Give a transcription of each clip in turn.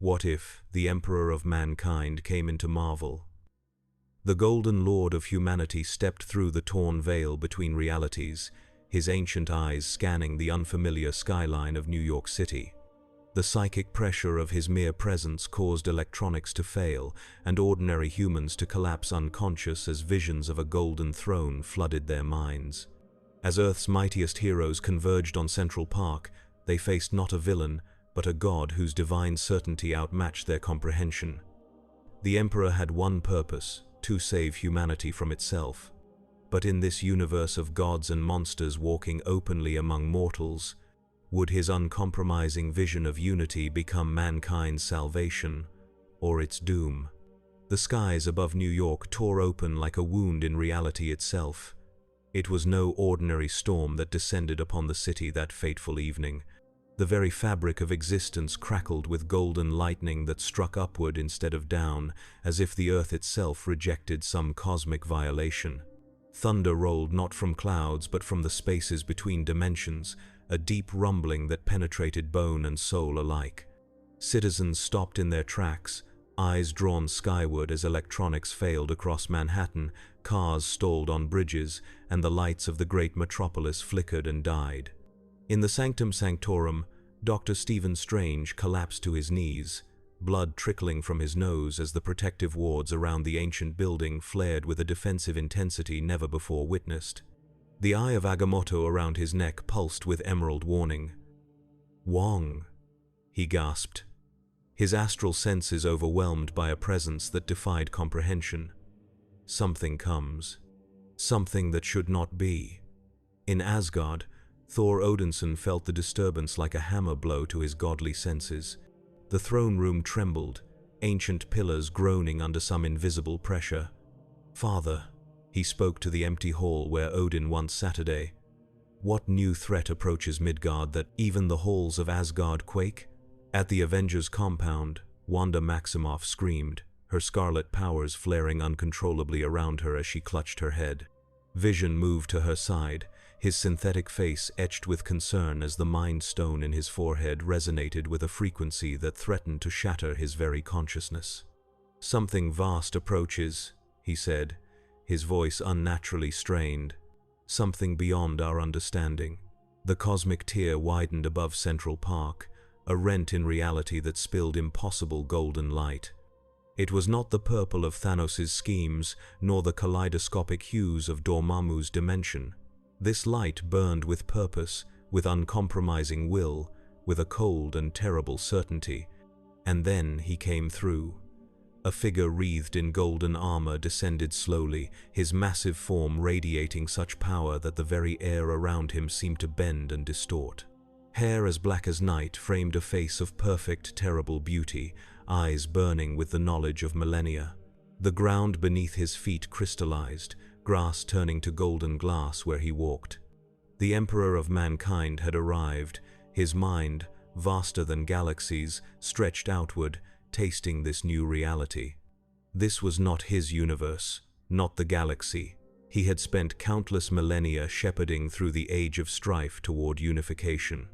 What if the Emperor of mankind came into Marvel? The Golden Lord of humanity stepped through the torn veil between realities, his ancient eyes scanning the unfamiliar skyline of New York City. The psychic pressure of his mere presence caused electronics to fail and ordinary humans to collapse unconscious as visions of a golden throne flooded their minds. As Earth's mightiest heroes converged on Central Park, they faced not a villain, but a god whose divine certainty outmatched their comprehension. The Emperor had one purpose: to save humanity from itself. But in this universe of gods and monsters walking openly among mortals, would his uncompromising vision of unity become mankind's salvation, or its doom? The skies above New York tore open like a wound in reality itself. It was no ordinary storm that descended upon the city that fateful evening. The very fabric of existence crackled with golden lightning that struck upward instead of down, as if the earth itself rejected some cosmic violation. Thunder rolled not from clouds but from the spaces between dimensions, a deep rumbling that penetrated bone and soul alike. Citizens stopped in their tracks, eyes drawn skyward as electronics failed across Manhattan, cars stalled on bridges, and the lights of the great metropolis flickered and died. In the Sanctum Sanctorum, Dr. Stephen Strange collapsed to his knees, blood trickling from his nose as the protective wards around the ancient building flared with a defensive intensity never before witnessed. The eye of Agamotto around his neck pulsed with emerald warning. "Wong," he gasped, his astral senses overwhelmed by a presence that defied comprehension. Something comes. Something that should not be. In Asgard, Thor Odinson felt the disturbance like a hammer blow to his godly senses. The throne room trembled, ancient pillars groaning under some invisible pressure. "Father," he spoke to the empty hall where Odin once sat. "What new threat approaches Midgard that even the halls of Asgard quake?" At the Avengers compound, Wanda Maximoff screamed, her scarlet powers flaring uncontrollably around her as she clutched her head. Vision moved to her side, his synthetic face etched with concern as the Mind Stone in his forehead resonated with a frequency that threatened to shatter his very consciousness. "Something vast approaches," he said, his voice unnaturally strained. "Something beyond our understanding." The cosmic tear widened above Central Park, a rent in reality that spilled impossible golden light. It was not the purple of Thanos' schemes, nor the kaleidoscopic hues of Dormammu's dimension. This light burned with purpose, with uncompromising will, with a cold and terrible certainty. And then he came through. A figure wreathed in golden armor descended slowly, his massive form radiating such power that the very air around him seemed to bend and distort. Hair as black as night framed a face of perfect, terrible beauty, eyes burning with the knowledge of millennia. The ground beneath his feet crystallized, grass turning to golden glass where he walked. The Emperor of mankind had arrived, his mind, vaster than galaxies, stretched outward, tasting this new reality. This was not his universe, not the galaxy. He had spent countless millennia shepherding through the age of strife toward unification.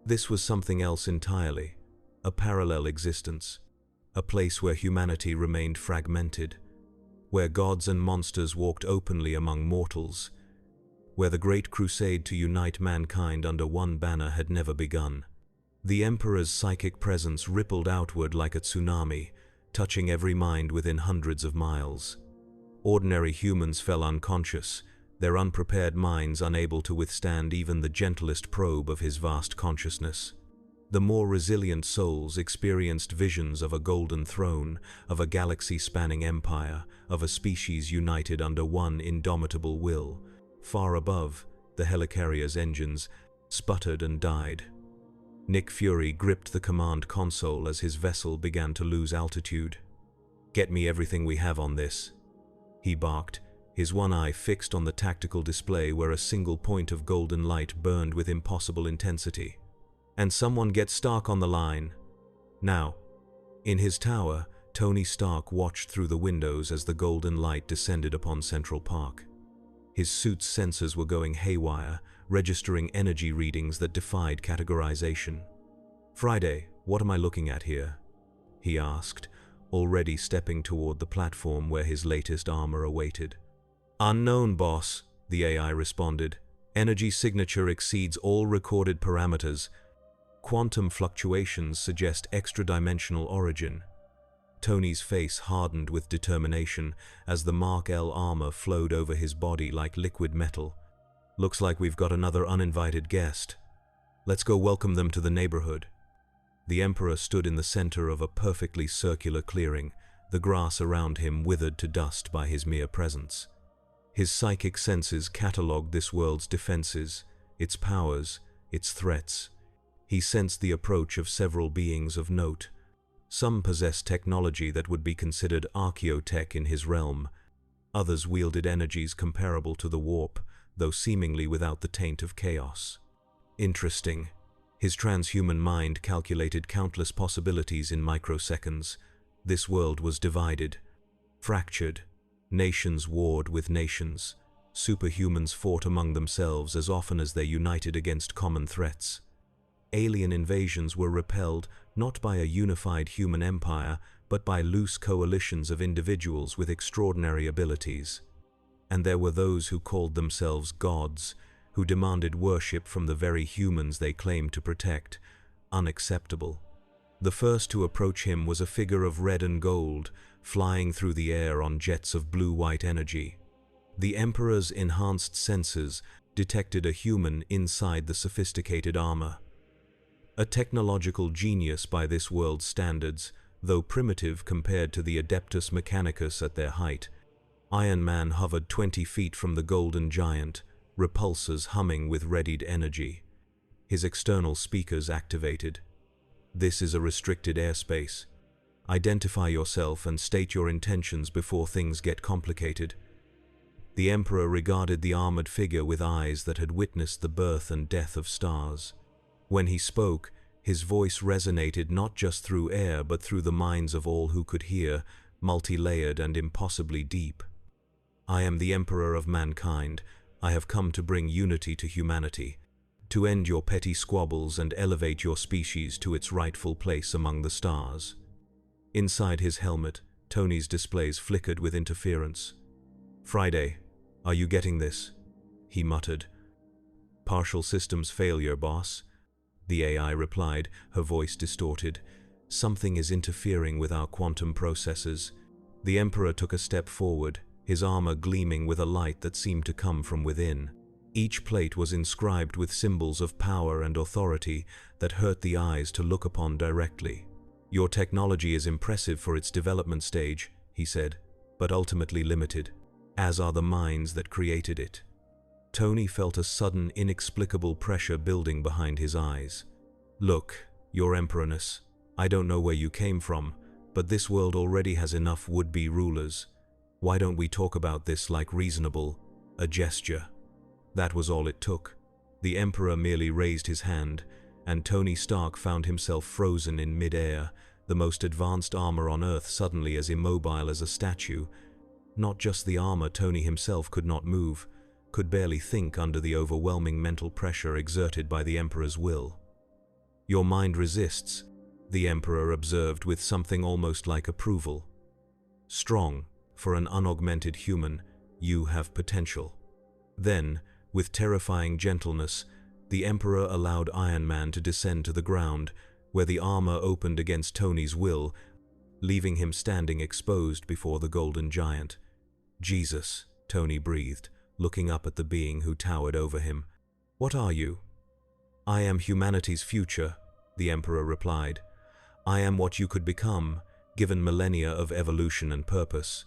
This was something else entirely, a parallel existence, a place where humanity remained fragmented, where gods and monsters walked openly among mortals, where the great crusade to unite mankind under one banner had never begun. The Emperor's psychic presence rippled outward like a tsunami, touching every mind within hundreds of miles. Ordinary humans fell unconscious, their unprepared minds unable to withstand even the gentlest probe of his vast consciousness. The more resilient souls experienced visions of a golden throne, of a galaxy-spanning empire, of a species united under one indomitable will. Far above, the helicarrier's engines sputtered and died. Nick Fury gripped the command console as his vessel began to lose altitude. "Get me everything we have on this," he barked, his one eye fixed on the tactical display where a single point of golden light burned with impossible intensity. "And someone get Stark on the line. Now." In his tower, Tony Stark watched through the windows as the golden light descended upon Central Park. His suit's sensors were going haywire, registering energy readings that defied categorization. "Friday, what am I looking at here?" he asked, already stepping toward the platform where his latest armor awaited. "Unknown, boss," the AI responded. "Energy signature exceeds all recorded parameters. Quantum fluctuations suggest extra-dimensional origin." Tony's face hardened with determination as the Mark L armor flowed over his body like liquid metal. "Looks like we've got another uninvited guest. Let's go welcome them to the neighborhood." The Emperor stood in the center of a perfectly circular clearing, the grass around him withered to dust by his mere presence. His psychic senses catalogued this world's defenses, its powers, its threats. He sensed the approach of several beings of note. Some possessed technology that would be considered archaeotech in his realm. Others wielded energies comparable to the warp, though seemingly without the taint of chaos. Interesting. His transhuman mind calculated countless possibilities in microseconds. This world was divided, fractured. Nations warred with nations. Superhumans fought among themselves as often as they united against common threats. Alien invasions were repelled not by a unified human empire, but by loose coalitions of individuals with extraordinary abilities. And there were those who called themselves gods, who demanded worship from the very humans they claimed to protect. Unacceptable. The first to approach him was a figure of red and gold, flying through the air on jets of blue-white energy. The Emperor's enhanced senses detected a human inside the sophisticated armor. A technological genius by this world's standards, though primitive compared to the Adeptus Mechanicus at their height. Iron Man hovered 20 feet from the golden giant, repulsors humming with readied energy. His external speakers activated. "This is a restricted airspace. Identify yourself and state your intentions before things get complicated." The Emperor regarded the armored figure with eyes that had witnessed the birth and death of stars. When he spoke, his voice resonated not just through air but through the minds of all who could hear, multi-layered and impossibly deep. "I am the Emperor of mankind. I have come to bring unity to humanity, to end your petty squabbles and elevate your species to its rightful place among the stars." Inside his helmet, Tony's displays flickered with interference. "Friday, are you getting this?" he muttered. "Partial systems failure, boss," the AI replied, her voice distorted. "Something is interfering with our quantum processors." The Emperor took a step forward, his armor gleaming with a light that seemed to come from within. Each plate was inscribed with symbols of power and authority that hurt the eyes to look upon directly. "Your technology is impressive for its development stage," he said, "but ultimately limited, as are the minds that created it." Tony felt a sudden, inexplicable pressure building behind his eyes. "Look, Your Emperorness, I don't know where you came from, but this world already has enough would-be rulers. Why don't we talk about this like reasonable, a gesture?" That was all it took. The Emperor merely raised his hand, and Tony Stark found himself frozen in mid-air, the most advanced armor on Earth suddenly as immobile as a statue. Not just the armor, Tony himself could not move, could barely think under the overwhelming mental pressure exerted by the Emperor's will. "Your mind resists," the Emperor observed with something almost like approval. "Strong, for an unaugmented human, you have potential." Then, with terrifying gentleness, the Emperor allowed Iron Man to descend to the ground, where the armor opened against Tony's will, leaving him standing exposed before the golden giant. "Jesus," Tony breathed, looking up at the being who towered over him. "What are you?" "I am humanity's future," the Emperor replied. "I am what you could become, given millennia of evolution and purpose.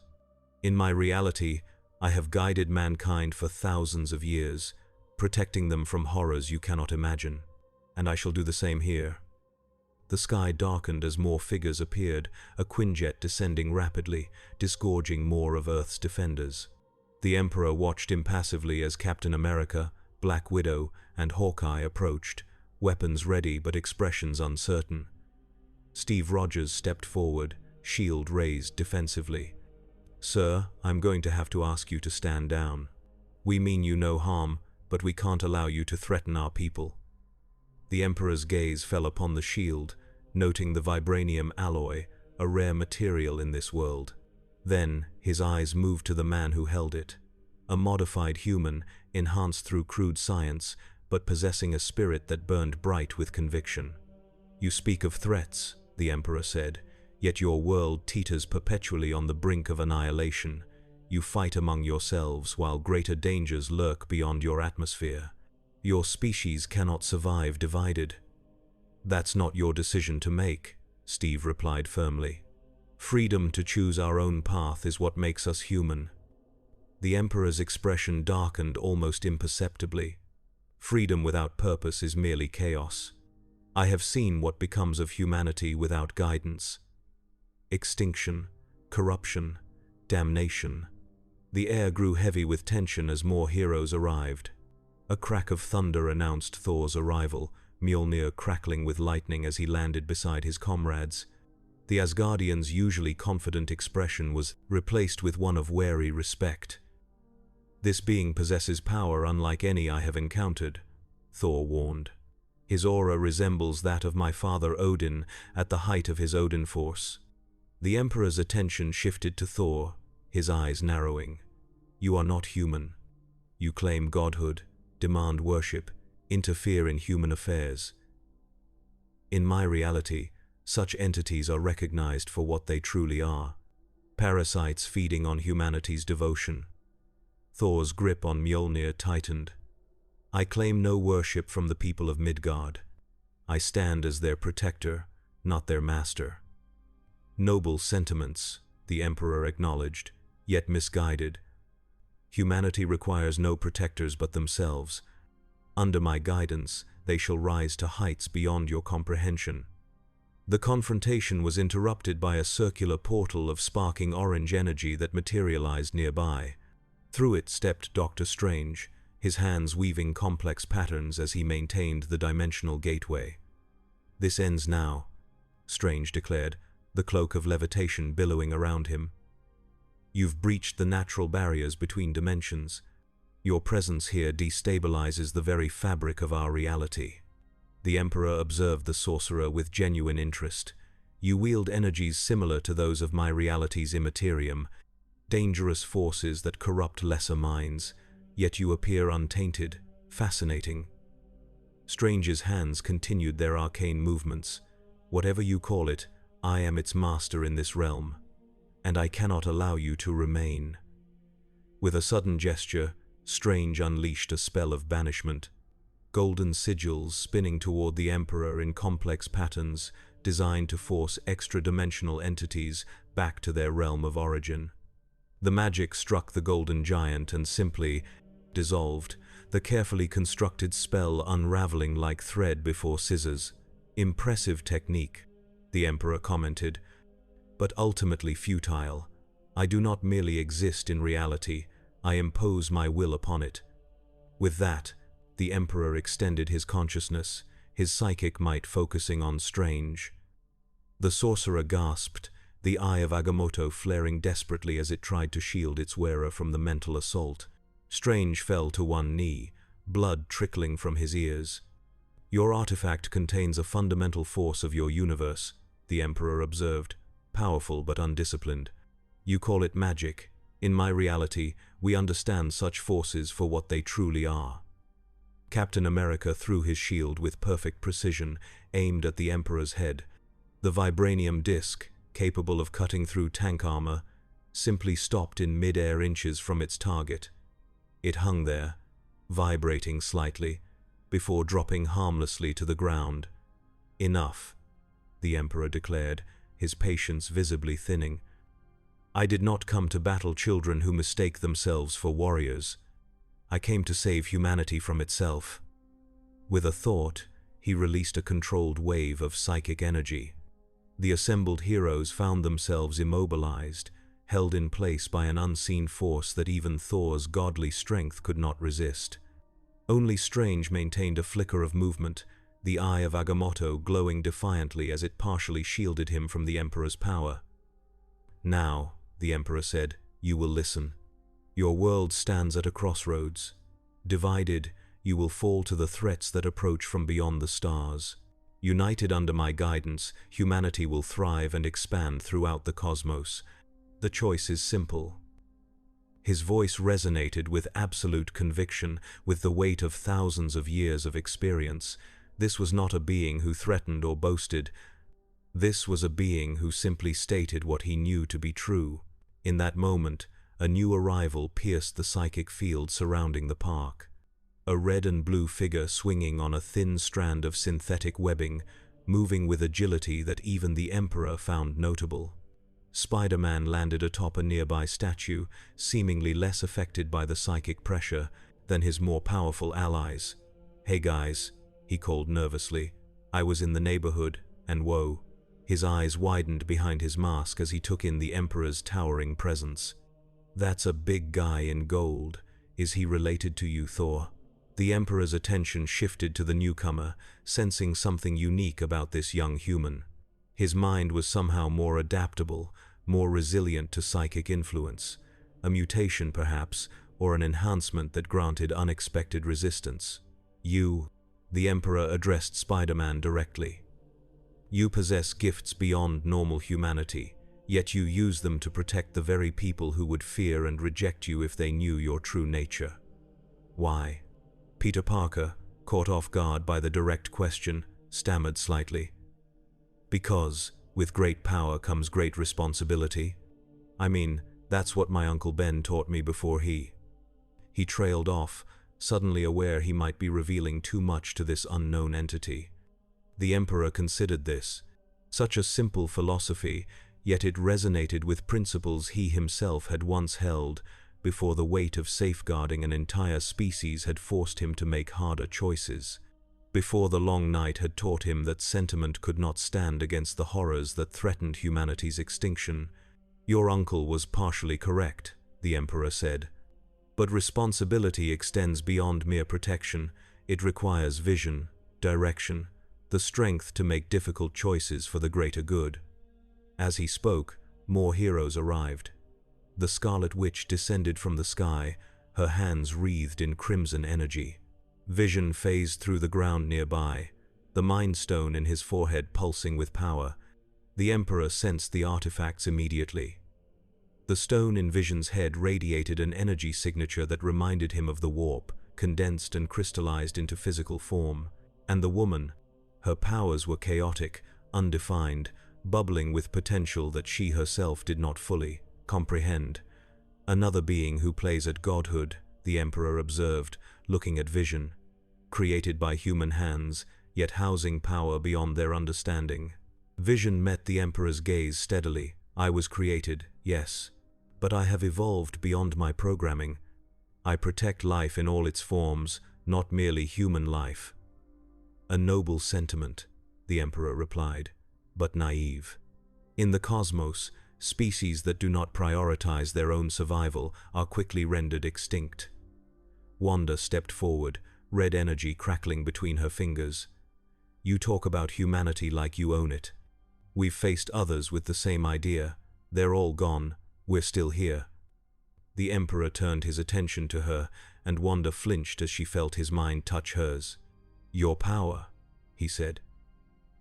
In my reality, I have guided mankind for thousands of years, protecting them from horrors you cannot imagine, and I shall do the same here." The sky darkened as more figures appeared, a Quinjet descending rapidly, disgorging more of Earth's defenders. The Emperor watched impassively as Captain America, Black Widow, and Hawkeye approached, weapons ready but expressions uncertain. Steve Rogers stepped forward, shield raised defensively. "Sir, I'm going to have to ask you to stand down. We mean you no harm, but we can't allow you to threaten our people." The Emperor's gaze fell upon the shield, noting the vibranium alloy, a rare material in this world. Then, his eyes moved to the man who held it. A modified human, enhanced through crude science, but possessing a spirit that burned bright with conviction. "You speak of threats," the Emperor said, "yet your world teeters perpetually on the brink of annihilation. You fight among yourselves while greater dangers lurk beyond your atmosphere. Your species cannot survive divided." "That's not your decision to make," Steve replied firmly. "Freedom to choose our own path is what makes us human." The Emperor's expression darkened almost imperceptibly. "Freedom without purpose is merely chaos. I have seen what becomes of humanity without guidance. Extinction, corruption, damnation." The air grew heavy with tension as more heroes arrived. A crack of thunder announced Thor's arrival, Mjolnir crackling with lightning as he landed beside his comrades. The Asgardian's usually confident expression was replaced with one of wary respect. "This being possesses power unlike any I have encountered," Thor warned. "His aura resembles that of my father Odin at the height of his Odin force." The Emperor's attention shifted to Thor, his eyes narrowing. "You are not human. You claim godhood, demand worship, interfere in human affairs. In my reality, such entities are recognized for what they truly are: parasites feeding on humanity's devotion." Thor's grip on Mjolnir tightened. "I claim no worship from the people of Midgard. I stand as their protector, not their master." "Noble sentiments," the Emperor acknowledged, "yet misguided. Humanity requires no protectors but themselves. Under my guidance, they shall rise to heights beyond your comprehension." The confrontation was interrupted by a circular portal of sparking orange energy that materialized nearby. Through it stepped Dr. Strange, his hands weaving complex patterns as he maintained the dimensional gateway. "This ends now," Strange declared, the cloak of levitation billowing around him. "You've breached the natural barriers between dimensions. Your presence here destabilizes the very fabric of our reality." The Emperor observed the sorcerer with genuine interest. "You wield energies similar to those of my reality's immaterium, dangerous forces that corrupt lesser minds, yet you appear untainted, fascinating." Strange's hands continued their arcane movements. "Whatever you call it, I am its master in this realm, and I cannot allow you to remain." With a sudden gesture, Strange unleashed a spell of banishment. Golden sigils spinning toward the Emperor in complex patterns designed to force extra-dimensional entities back to their realm of origin. The magic struck the golden giant and simply dissolved, the carefully constructed spell unraveling like thread before scissors. "Impressive technique," the Emperor commented, "but ultimately futile. I do not merely exist in reality, I impose my will upon it." With that, the Emperor extended his consciousness, his psychic might focusing on Strange. The sorcerer gasped, the eye of Agamotto flaring desperately as it tried to shield its wearer from the mental assault. Strange fell to one knee, blood trickling from his ears. "Your artifact contains a fundamental force of your universe," the Emperor observed, "powerful but undisciplined. You call it magic. In my reality, we understand such forces for what they truly are." Captain America threw his shield with perfect precision, aimed at the Emperor's head. The vibranium disc, capable of cutting through tank armor, simply stopped in mid-air inches from its target. It hung there, vibrating slightly, before dropping harmlessly to the ground. "Enough," the Emperor declared, his patience visibly thinning. "I did not come to battle children who mistake themselves for warriors. I came to save humanity from itself." With a thought, he released a controlled wave of psychic energy. The assembled heroes found themselves immobilized, held in place by an unseen force that even Thor's godly strength could not resist. Only Strange maintained a flicker of movement, the eye of Agamotto glowing defiantly as it partially shielded him from the Emperor's power. "Now," the Emperor said, "you will listen. Your world stands at a crossroads. Divided, you will fall to the threats that approach from beyond the stars. United under my guidance, humanity will thrive and expand throughout the cosmos. The choice is simple. His voice resonated with absolute conviction, with the weight of thousands of years of experience. This was not a being who threatened or boasted. This was a being who simply stated what he knew to be true. In that moment, a new arrival pierced the psychic field surrounding the park. A red and blue figure swinging on a thin strand of synthetic webbing, moving with agility that even the Emperor found notable. Spider-Man landed atop a nearby statue, seemingly less affected by the psychic pressure than his more powerful allies. "Hey guys," he called nervously. "I was in the neighborhood, and whoa." His eyes widened behind his mask as he took in the Emperor's towering presence. "That's a big guy in gold. Is he related to you, Thor?" The Emperor's attention shifted to the newcomer, sensing something unique about this young human. His mind was somehow more adaptable, more resilient to psychic influence. A mutation, perhaps, or an enhancement that granted unexpected resistance. "You," the Emperor addressed Spider-Man directly. "You possess gifts beyond normal humanity, yet you use them to protect the very people who would fear and reject you if they knew your true nature. Why?" Peter Parker, caught off guard by the direct question, stammered slightly. "Because, with great power comes great responsibility. I mean, that's what my Uncle Ben taught me before he..." He trailed off, suddenly aware he might be revealing too much to this unknown entity. The Emperor considered this. Such a simple philosophy, yet it resonated with principles he himself had once held, before the weight of safeguarding an entire species had forced him to make harder choices. Before the long night had taught him that sentiment could not stand against the horrors that threatened humanity's extinction. "Your uncle was partially correct," the Emperor said. "But responsibility extends beyond mere protection. It requires vision, direction, the strength to make difficult choices for the greater good." As he spoke, more heroes arrived. The Scarlet Witch descended from the sky, her hands wreathed in crimson energy. Vision phased through the ground nearby, the Mind Stone in his forehead pulsing with power. The Emperor sensed the artifacts immediately. The stone in Vision's head radiated an energy signature that reminded him of the warp, condensed and crystallized into physical form. And the woman, her powers were chaotic, undefined, bubbling with potential that she herself did not fully comprehend. "Another being who plays at godhood," the Emperor observed, looking at Vision. "Created by human hands, yet housing power beyond their understanding." Vision met the Emperor's gaze steadily. "I was created, yes. But I have evolved beyond my programming. I protect life in all its forms, not merely human life." "A noble sentiment," the Emperor replied, "but naive. In the cosmos, species that do not prioritize their own survival are quickly rendered extinct." Wanda stepped forward, red energy crackling between her fingers. "You talk about humanity like you own it. We've faced others with the same idea. They're all gone. We're still here." The Emperor turned his attention to her, and Wanda flinched as she felt his mind touch hers. "Your power," he said.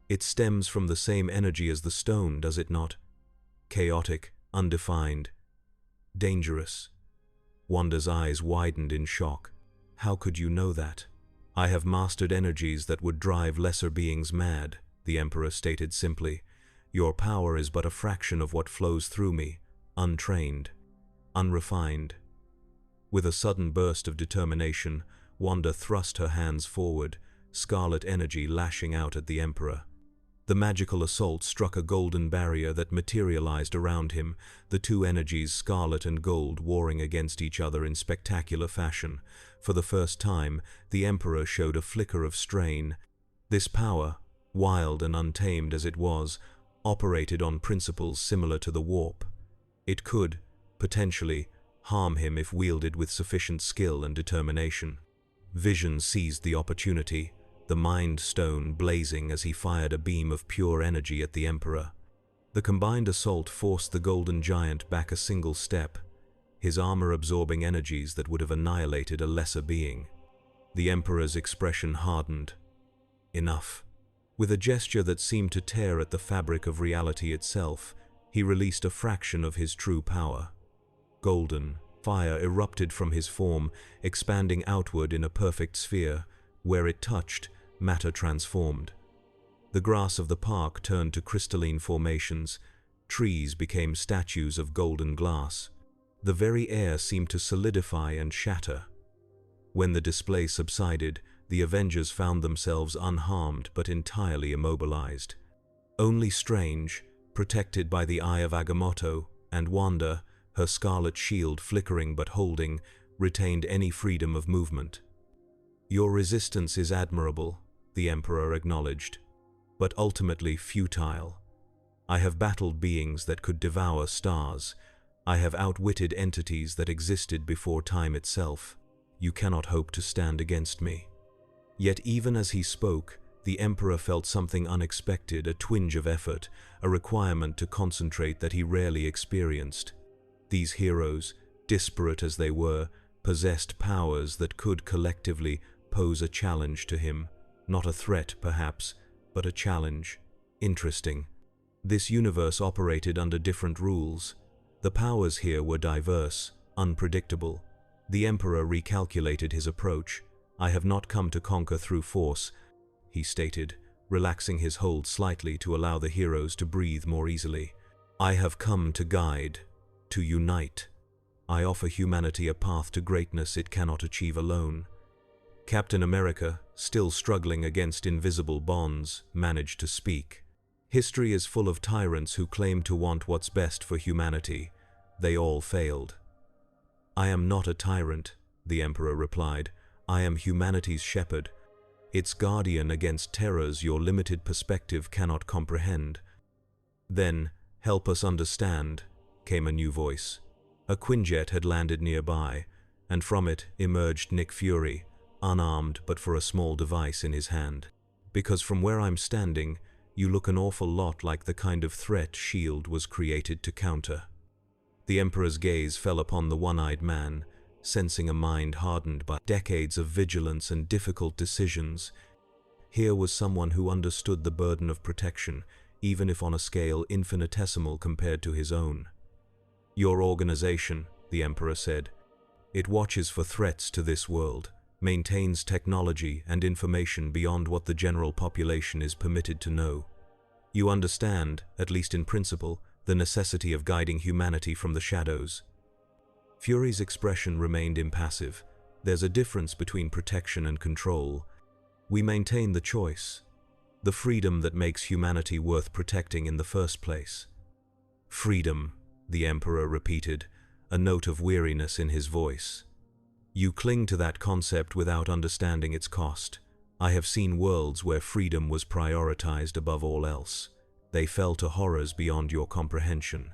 "It stems from the same energy as the stone, does it not? Chaotic, undefined, dangerous." Wanda's eyes widened in shock. "How could you know that?" "I have mastered energies that would drive lesser beings mad," the Emperor stated simply. "Your power is but a fraction of what flows through me, untrained, unrefined." With a sudden burst of determination, Wanda thrust her hands forward, scarlet energy lashing out at the Emperor. The magical assault struck a golden barrier that materialized around him, the two energies, scarlet and gold, warring against each other in spectacular fashion. For the first time, the Emperor showed a flicker of strain. This power, wild and untamed as it was, operated on principles similar to the warp. It could, potentially, harm him if wielded with sufficient skill and determination. Vision seized the opportunity, the Mind Stone blazing as he fired a beam of pure energy at the Emperor. The combined assault forced the golden giant back a single step, his armor absorbing energies that would have annihilated a lesser being. The Emperor's expression hardened. "Enough." With a gesture that seemed to tear at the fabric of reality itself, he released a fraction of his true power. Golden fire erupted from his form, expanding outward in a perfect sphere. Where it touched, matter transformed. The grass of the park turned to crystalline formations. Trees became statues of golden glass. The very air seemed to solidify and shatter. When the display subsided, the Avengers found themselves unharmed but entirely immobilized. Only Strange, protected by the Eye of Agamotto, and Wanda, her scarlet shield flickering but holding, retained any freedom of movement. "Your resistance is admirable," the Emperor acknowledged, "but ultimately futile. I have battled beings that could devour stars. I have outwitted entities that existed before time itself. You cannot hope to stand against me." Yet even as he spoke, the Emperor felt something unexpected, a twinge of effort, a requirement to concentrate that he rarely experienced. These heroes, disparate as they were, possessed powers that could collectively pose a challenge to him. Not a threat, perhaps, but a challenge. Interesting. This universe operated under different rules. The powers here were diverse, unpredictable. The Emperor recalculated his approach. "I have not come to conquer through force," he stated, relaxing his hold slightly to allow the heroes to breathe more easily. "I have come to guide, to unite. I offer humanity a path to greatness it cannot achieve alone." Captain America, still struggling against invisible bonds, managed to speak. "History is full of tyrants who claim to want what's best for humanity. They all failed." "I am not a tyrant," the Emperor replied. "I am humanity's shepherd, its guardian against terrors your limited perspective cannot comprehend." "Then, help us understand," came a new voice. A Quinjet had landed nearby, and from it emerged Nick Fury, unarmed but for a small device in his hand. "Because from where I'm standing, you look an awful lot like the kind of threat S.H.I.E.L.D. was created to counter." The Emperor's gaze fell upon the one-eyed man, sensing a mind hardened by decades of vigilance and difficult decisions. Here was someone who understood the burden of protection, even if on a scale infinitesimal compared to his own. "Your organization," the Emperor said, "it watches for threats to this world, maintains technology and information beyond what the general population is permitted to know. You understand, at least in principle, the necessity of guiding humanity from the shadows." Fury's expression remained impassive. "There's a difference between protection and control. We maintain the choice, the freedom that makes humanity worth protecting in the first place." "Freedom," the Emperor repeated, a note of weariness in his voice. "You cling to that concept without understanding its cost. I have seen worlds where freedom was prioritized above all else. They fell to horrors beyond your comprehension.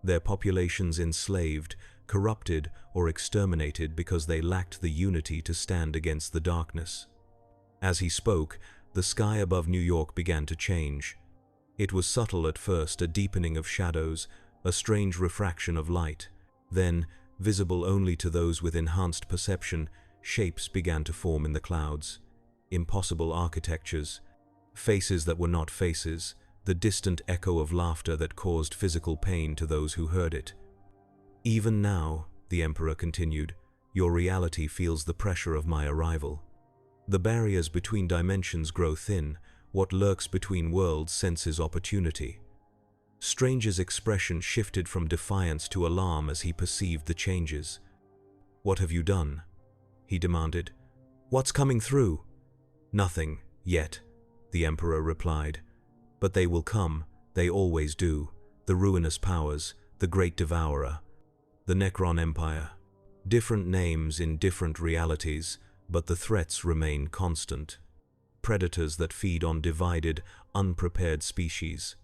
Their populations enslaved, corrupted, or exterminated because they lacked the unity to stand against the darkness." As he spoke, the sky above New York began to change. It was subtle at first, a deepening of shadows, a strange refraction of light. Then, visible only to those with enhanced perception, shapes began to form in the clouds. Impossible architectures, faces that were not faces, the distant echo of laughter that caused physical pain to those who heard it. "Even now," the Emperor continued, "your reality feels the pressure of my arrival. The barriers between dimensions grow thin. What lurks between worlds senses opportunity." Strange's expression shifted from defiance to alarm as he perceived the changes. "What have you done?" he demanded. "What's coming through?" "Nothing, yet," the Emperor replied. "But they will come, they always do. The ruinous powers, the great devourer, the Necron Empire. Different names in different realities, but the threats remain constant. Predators that feed on divided, unprepared species."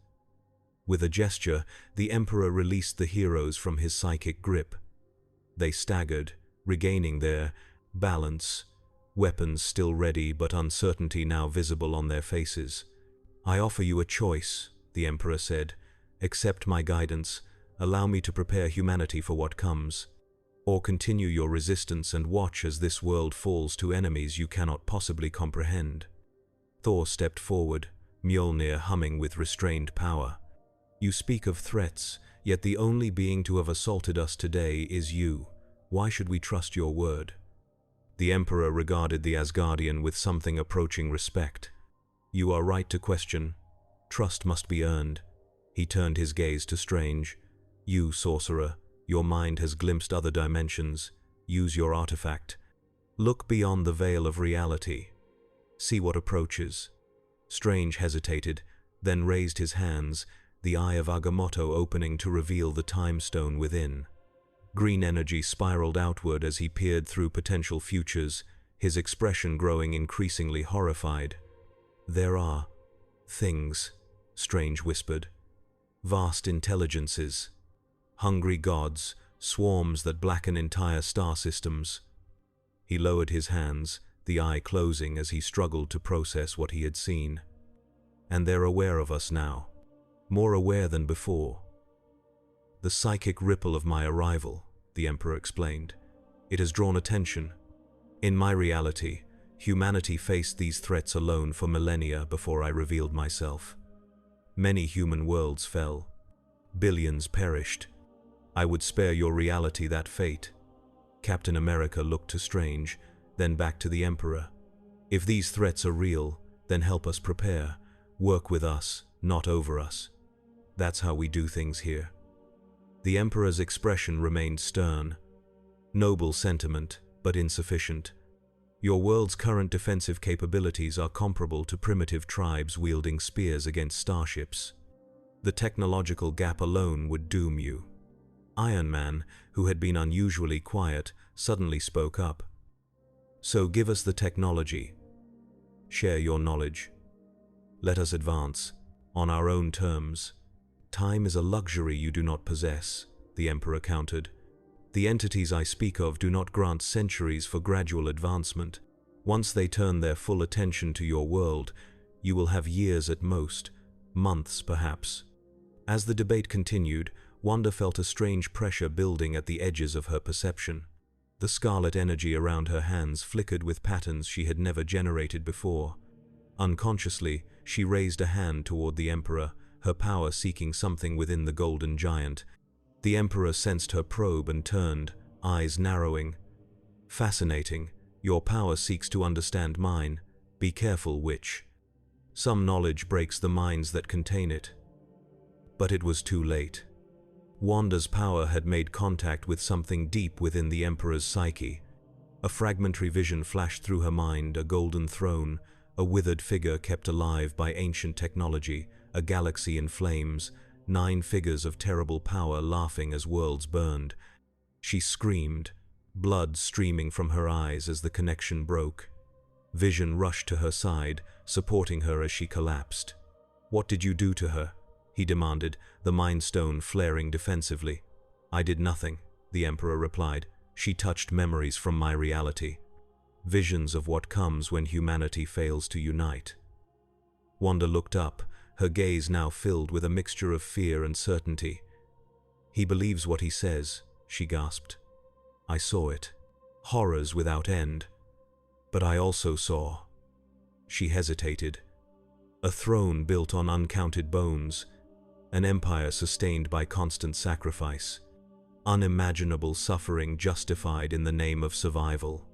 With a gesture, the Emperor released the heroes from his psychic grip. They staggered, regaining their balance, weapons still ready but uncertainty now visible on their faces. "I offer you a choice," the Emperor said. "Accept my guidance, allow me to prepare humanity for what comes. Or continue your resistance and watch as this world falls to enemies you cannot possibly comprehend." Thor stepped forward, Mjolnir humming with restrained power. "You speak of threats, yet the only being to have assaulted us today is you. Why should we trust your word?" The Emperor regarded the Asgardian with something approaching respect. "You are right to question. Trust must be earned." He turned his gaze to Strange. "You, sorcerer, your mind has glimpsed other dimensions. Use your artifact. Look beyond the veil of reality. See what approaches." Strange hesitated, then raised his hands, the eye of Agamotto opening to reveal the time stone within. Green energy spiraled outward as he peered through potential futures, his expression growing increasingly horrified. "There are things," Strange whispered. "Vast intelligences. Hungry gods, swarms that blacken entire star systems." He lowered his hands, the eye closing as he struggled to process what he had seen. "And they're aware of us now. More aware than before." "The psychic ripple of my arrival," the Emperor explained. "It has drawn attention. In my reality, humanity faced these threats alone for millennia before I revealed myself. Many human worlds fell. Billions perished. I would spare your reality that fate." Captain America looked to Strange, then back to the Emperor. "If these threats are real, then help us prepare. Work with us, not over us. That's how we do things here." The Emperor's expression remained stern. "Noble sentiment, but insufficient. Your world's current defensive capabilities are comparable to primitive tribes wielding spears against starships. The technological gap alone would doom you." Iron Man, who had been unusually quiet, suddenly spoke up. "So give us the technology. Share your knowledge. Let us advance, on our own terms." "Time is a luxury you do not possess," the Emperor countered. "The entities I speak of do not grant centuries for gradual advancement. Once they turn their full attention to your world, you will have years at most, months perhaps." As the debate continued, Wanda felt a strange pressure building at the edges of her perception. The scarlet energy around her hands flickered with patterns she had never generated before. Unconsciously, she raised a hand toward the Emperor, her power seeking something within the golden giant. The Emperor sensed her probe and turned, eyes narrowing. "Fascinating. Your power seeks to understand mine. Be careful, witch. Some knowledge breaks the minds that contain it." But it was too late. Wanda's power had made contact with something deep within the Emperor's psyche. A fragmentary vision flashed through her mind, a golden throne, a withered figure kept alive by ancient technology, a galaxy in flames, 9 figures of terrible power laughing as worlds burned. She screamed, blood streaming from her eyes as the connection broke. Vision rushed to her side, supporting her as she collapsed. "What did you do to her?" he demanded, the Mind Stone flaring defensively. "I did nothing," the Emperor replied. "She touched memories from my reality. Visions of what comes when humanity fails to unite." Wanda looked up, her gaze now filled with a mixture of fear and certainty. "He believes what he says," she gasped. "I saw it. Horrors without end. But I also saw..." She hesitated. "A throne built on uncounted bones. An empire sustained by constant sacrifice. Unimaginable suffering justified in the name of survival."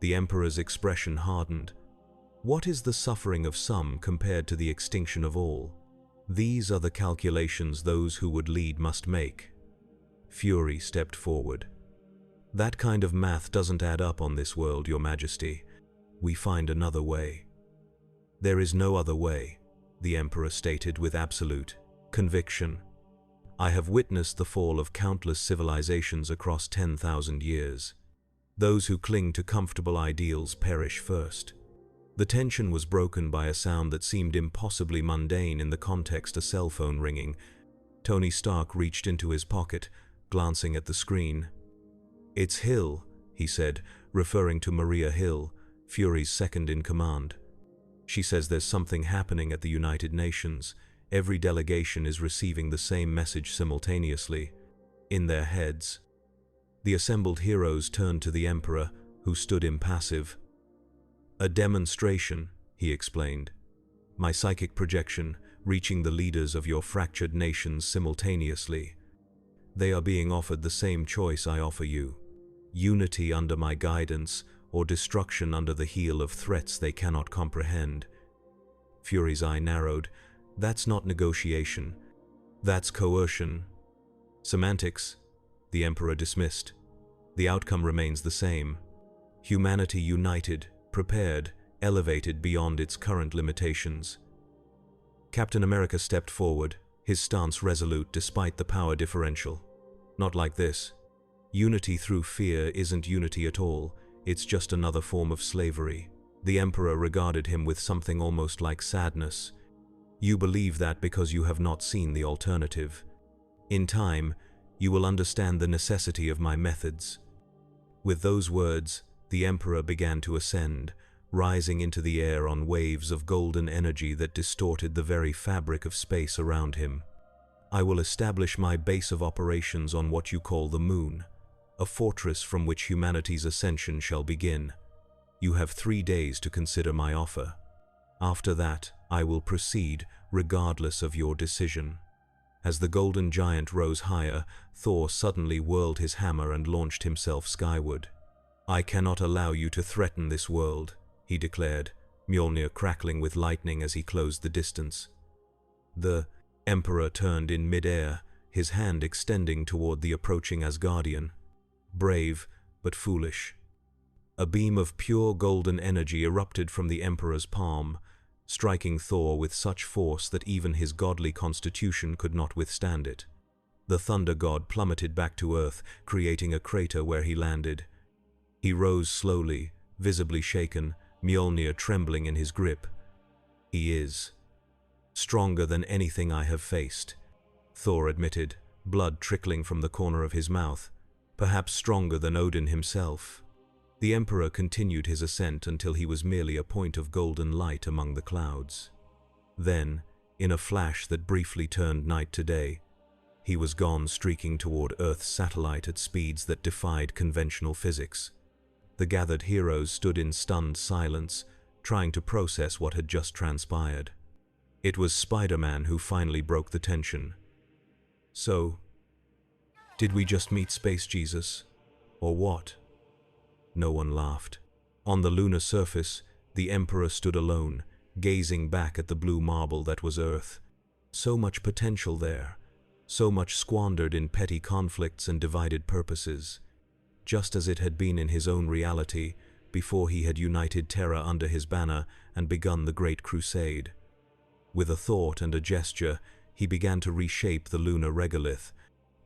The Emperor's expression hardened. "What is the suffering of some compared to the extinction of all? These are the calculations those who would lead must make." Fury stepped forward. "That kind of math doesn't add up on this world, Your Majesty. We find another way." "There is no other way," the Emperor stated with absolute conviction. "I have witnessed the fall of countless civilizations across 10,000 years. Those who cling to comfortable ideals perish first." The tension was broken by a sound that seemed impossibly mundane in the context, a cell phone ringing. Tony Stark reached into his pocket, glancing at the screen. "It's Hill," he said, referring to Maria Hill, Fury's second in command. "She says there's something happening at the United Nations. Every delegation is receiving the same message simultaneously, in their heads." The assembled heroes turned to the Emperor, who stood impassive. "A demonstration," he explained. my psychic projection, reaching the leaders of your fractured nations simultaneously. They are being offered the same choice I offer you: unity under my guidance, or destruction under the heel of threats they cannot comprehend. Fury's eye narrowed. That's not negotiation. That's coercion. Semantics, the Emperor dismissed. The outcome remains the same. Humanity united, prepared, elevated beyond its current limitations. Captain America stepped forward, his stance resolute despite the power differential. Not like this. Unity through fear isn't unity at all, it's just another form of slavery. The Emperor regarded him with something almost like sadness. You believe that because you have not seen the alternative. In time, you will understand the necessity of my methods. With those words, the Emperor began to ascend, rising into the air on waves of golden energy that distorted the very fabric of space around him. I will establish my base of operations on what you call the moon, a fortress from which humanity's ascension shall begin. You have 3 days to consider my offer. After that, I will proceed, regardless of your decision. As the golden giant rose higher, Thor suddenly whirled his hammer and launched himself skyward. I cannot allow you to threaten this world, he declared, Mjolnir crackling with lightning as he closed the distance. The Emperor turned in mid-air, his hand extending toward the approaching Asgardian. Brave, but foolish. A beam of pure golden energy erupted from the Emperor's palm, striking Thor with such force that even his godly constitution could not withstand it. The thunder god plummeted back to earth, creating a crater where he landed. He rose slowly, visibly shaken, Mjolnir trembling in his grip. He is stronger than anything I have faced, Thor admitted, blood trickling from the corner of his mouth. Perhaps stronger than Odin himself. The Emperor continued his ascent until he was merely a point of golden light among the clouds. Then, in a flash that briefly turned night to day, he was gone, streaking toward Earth's satellite at speeds that defied conventional physics. The gathered heroes stood in stunned silence, trying to process what had just transpired. It was Spider-Man who finally broke the tension. So, did we just meet Space Jesus? Or what? No one laughed. On the lunar surface, the Emperor stood alone, gazing back at the blue marble that was Earth. So much potential there, so much squandered in petty conflicts and divided purposes, just as it had been in his own reality before he had united Terra under his banner and begun the Great Crusade. With a thought and a gesture, he began to reshape the lunar regolith.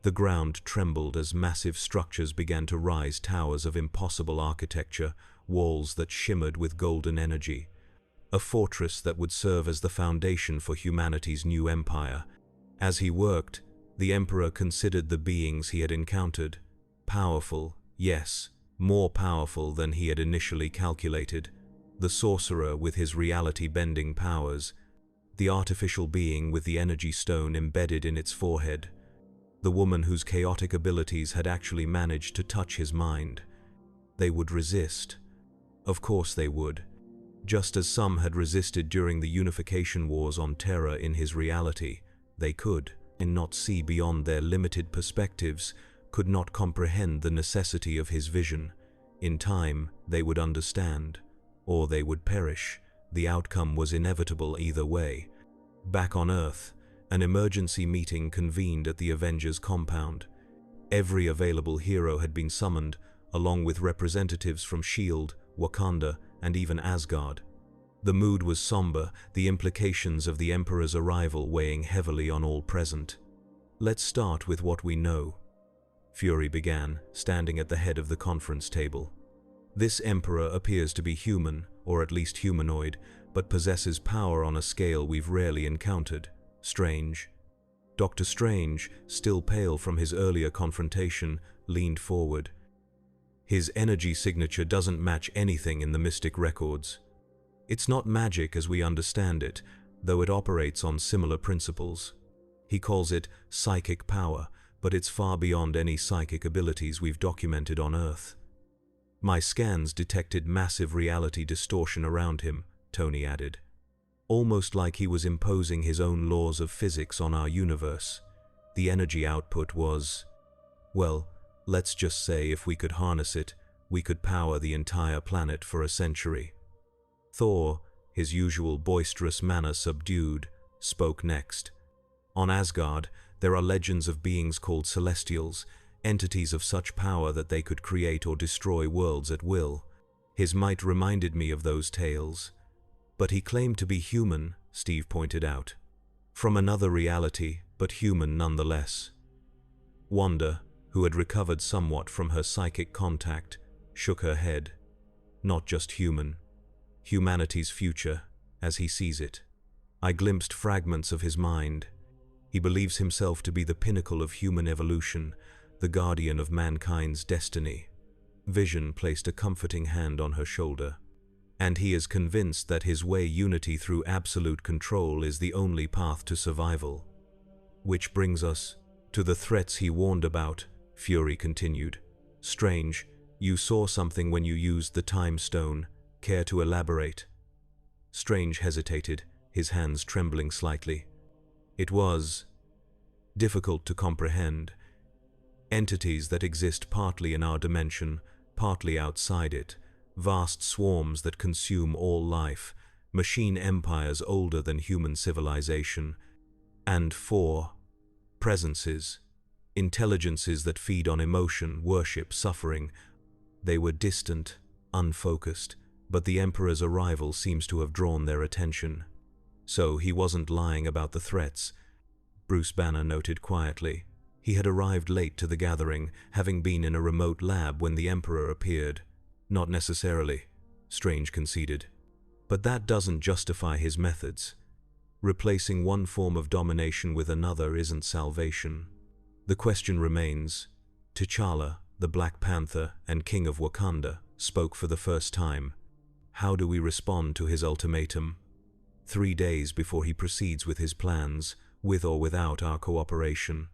The ground trembled as massive structures began to rise, towers of impossible architecture, walls that shimmered with golden energy. A fortress that would serve as the foundation for humanity's new empire. As he worked, the Emperor considered the beings he had encountered. Powerful, yes, more powerful than he had initially calculated. The sorcerer with his reality-bending powers. The artificial being with the energy stone embedded in its forehead. The woman whose chaotic abilities had actually managed to touch his mind. They would resist. Of course they would. Just as some had resisted during the unification wars on Terra in his reality, they could, and not see beyond their limited perspectives, could not comprehend the necessity of his vision. In time, they would understand, or they would perish. The outcome was inevitable either way. Back on Earth, an emergency meeting convened at the Avengers compound. Every available hero had been summoned, along with representatives from S.H.I.E.L.D., Wakanda, and even Asgard. The mood was somber, the implications of the Emperor's arrival weighing heavily on all present. Let's start with what we know, Fury began, standing at the head of the conference table. This Emperor appears to be human, or at least humanoid, but possesses power on a scale we've rarely encountered. Strange. Dr. Strange, still pale from his earlier confrontation, leaned forward. His energy signature doesn't match anything in the mystic records. It's not magic as we understand it, though it operates on similar principles. He calls it psychic power, but it's far beyond any psychic abilities we've documented on Earth. My scans detected massive reality distortion around him, Tony added. almost like he was imposing his own laws of physics on our universe. The energy output was, well, let's just say if we could harness it, we could power the entire planet for a century. Thor, his usual boisterous manner subdued, spoke next. On Asgard, there are legends of beings called Celestials, entities of such power that they could create or destroy worlds at will. His might reminded me of those tales. But he claimed to be human, Steve pointed out. From another reality, but human nonetheless. Wanda, who had recovered somewhat from her psychic contact, shook her head. Not just human. Humanity's future, as he sees it. I glimpsed fragments of his mind. He believes himself to be the pinnacle of human evolution, the guardian of mankind's destiny. Vision placed a comforting hand on her shoulder. And he is convinced that his way unity through absolute control is the only path to survival. Which brings us to the threats he warned about, Fury continued. Strange, you saw something when you used the time stone. Care to elaborate? Strange hesitated, his hands trembling slightly. It was difficult to comprehend. Entities that exist partly in our dimension, partly outside it, vast swarms that consume all life, machine empires older than human civilization, and 4 presences, intelligences that feed on emotion, worship, suffering. They were distant, unfocused, but the Emperor's arrival seems to have drawn their attention. So he wasn't lying about the threats, Bruce Banner noted quietly. He had arrived late to the gathering, having been in a remote lab when the Emperor appeared. Not necessarily, Strange conceded. But that doesn't justify his methods. Replacing one form of domination with another isn't salvation. The question remains. T'Challa, the Black Panther and King of Wakanda, spoke for the first time. How do we respond to his ultimatum? 3 days before he proceeds with his plans, with or without our cooperation.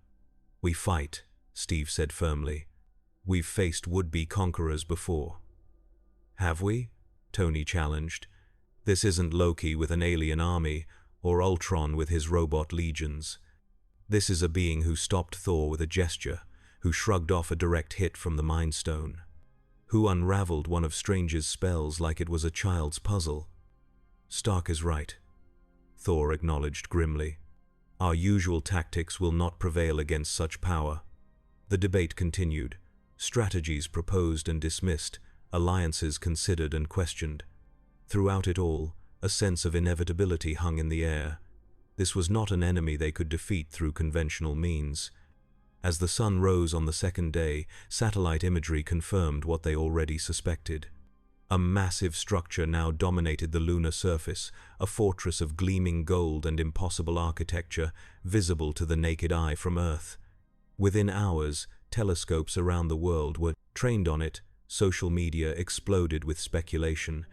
We fight, Steve said firmly. We've faced would-be conquerors before. Have we? Tony challenged. This isn't Loki with an alien army, or Ultron with his robot legions. This is a being who stopped Thor with a gesture, who shrugged off a direct hit from the Mind Stone, who unraveled one of Strange's spells like it was a child's puzzle. Stark is right, Thor acknowledged grimly. Our usual tactics will not prevail against such power. The debate continued, strategies proposed and dismissed, alliances considered and questioned. Throughout it all, a sense of inevitability hung in the air. This was not an enemy they could defeat through conventional means. As the sun rose on the second day, satellite imagery confirmed what they already suspected. A massive structure now dominated the lunar surface, a fortress of gleaming gold and impossible architecture, visible to the naked eye from Earth. Within hours, telescopes around the world were trained on it, social media exploded with speculation,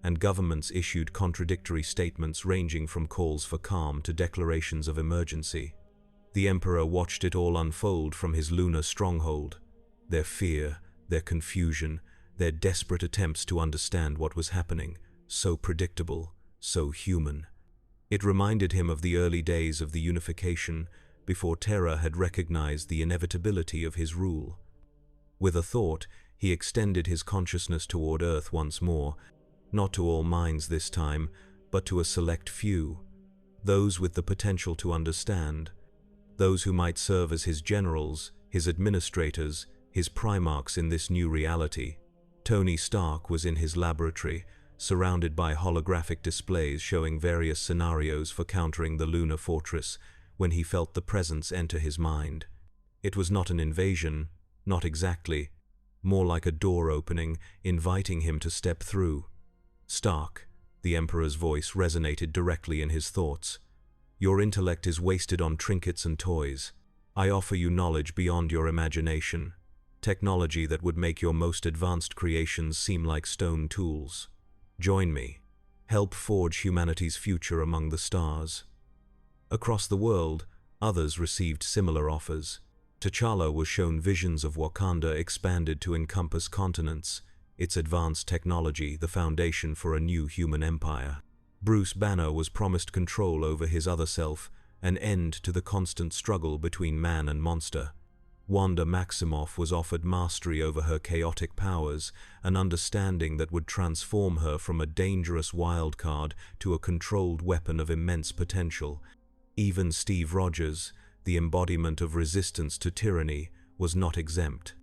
and governments issued contradictory statements ranging from calls for calm to declarations of emergency. The Emperor watched it all unfold from his lunar stronghold. Their fear, their confusion, their desperate attempts to understand what was happening, so predictable, so human. It reminded him of the early days of the unification, before Terra had recognized the inevitability of his rule. With a thought, he extended his consciousness toward Earth once more, not to all minds this time, but to a select few, those with the potential to understand, those who might serve as his generals, his administrators, his primarchs in this new reality. Tony Stark was in his laboratory, surrounded by holographic displays showing various scenarios for countering the lunar fortress, when he felt the presence enter his mind. It was not an invasion, not exactly, more like a door opening, inviting him to step through. Stark, the Emperor's voice resonated directly in his thoughts. Your intellect is wasted on trinkets and toys. I offer you knowledge beyond your imagination, technology that would make your most advanced creations seem like stone tools. Join me. Help forge humanity's future among the stars. Across the world, others received similar offers. T'Challa was shown visions of Wakanda expanded to encompass continents, its advanced technology the foundation for a new human empire. Bruce Banner was promised control over his other self, an end to the constant struggle between man and monster. Wanda Maximoff was offered mastery over her chaotic powers, an understanding that would transform her from a dangerous wildcard to a controlled weapon of immense potential. Even Steve Rogers, the embodiment of resistance to tyranny, was not exempt.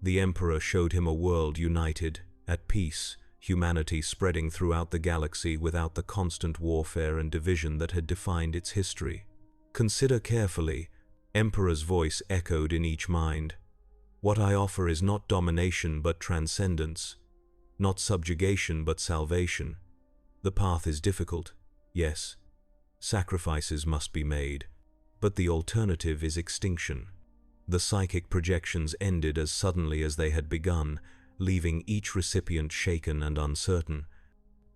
The Emperor showed him a world united, at peace, humanity spreading throughout the galaxy without the constant warfare and division that had defined its history. Consider carefully, Emperor's voice echoed in each mind. What I offer is not domination but transcendence, not subjugation but salvation. The path is difficult, yes. Sacrifices must be made, but the alternative is extinction. The psychic projections ended as suddenly as they had begun, leaving each recipient shaken and uncertain.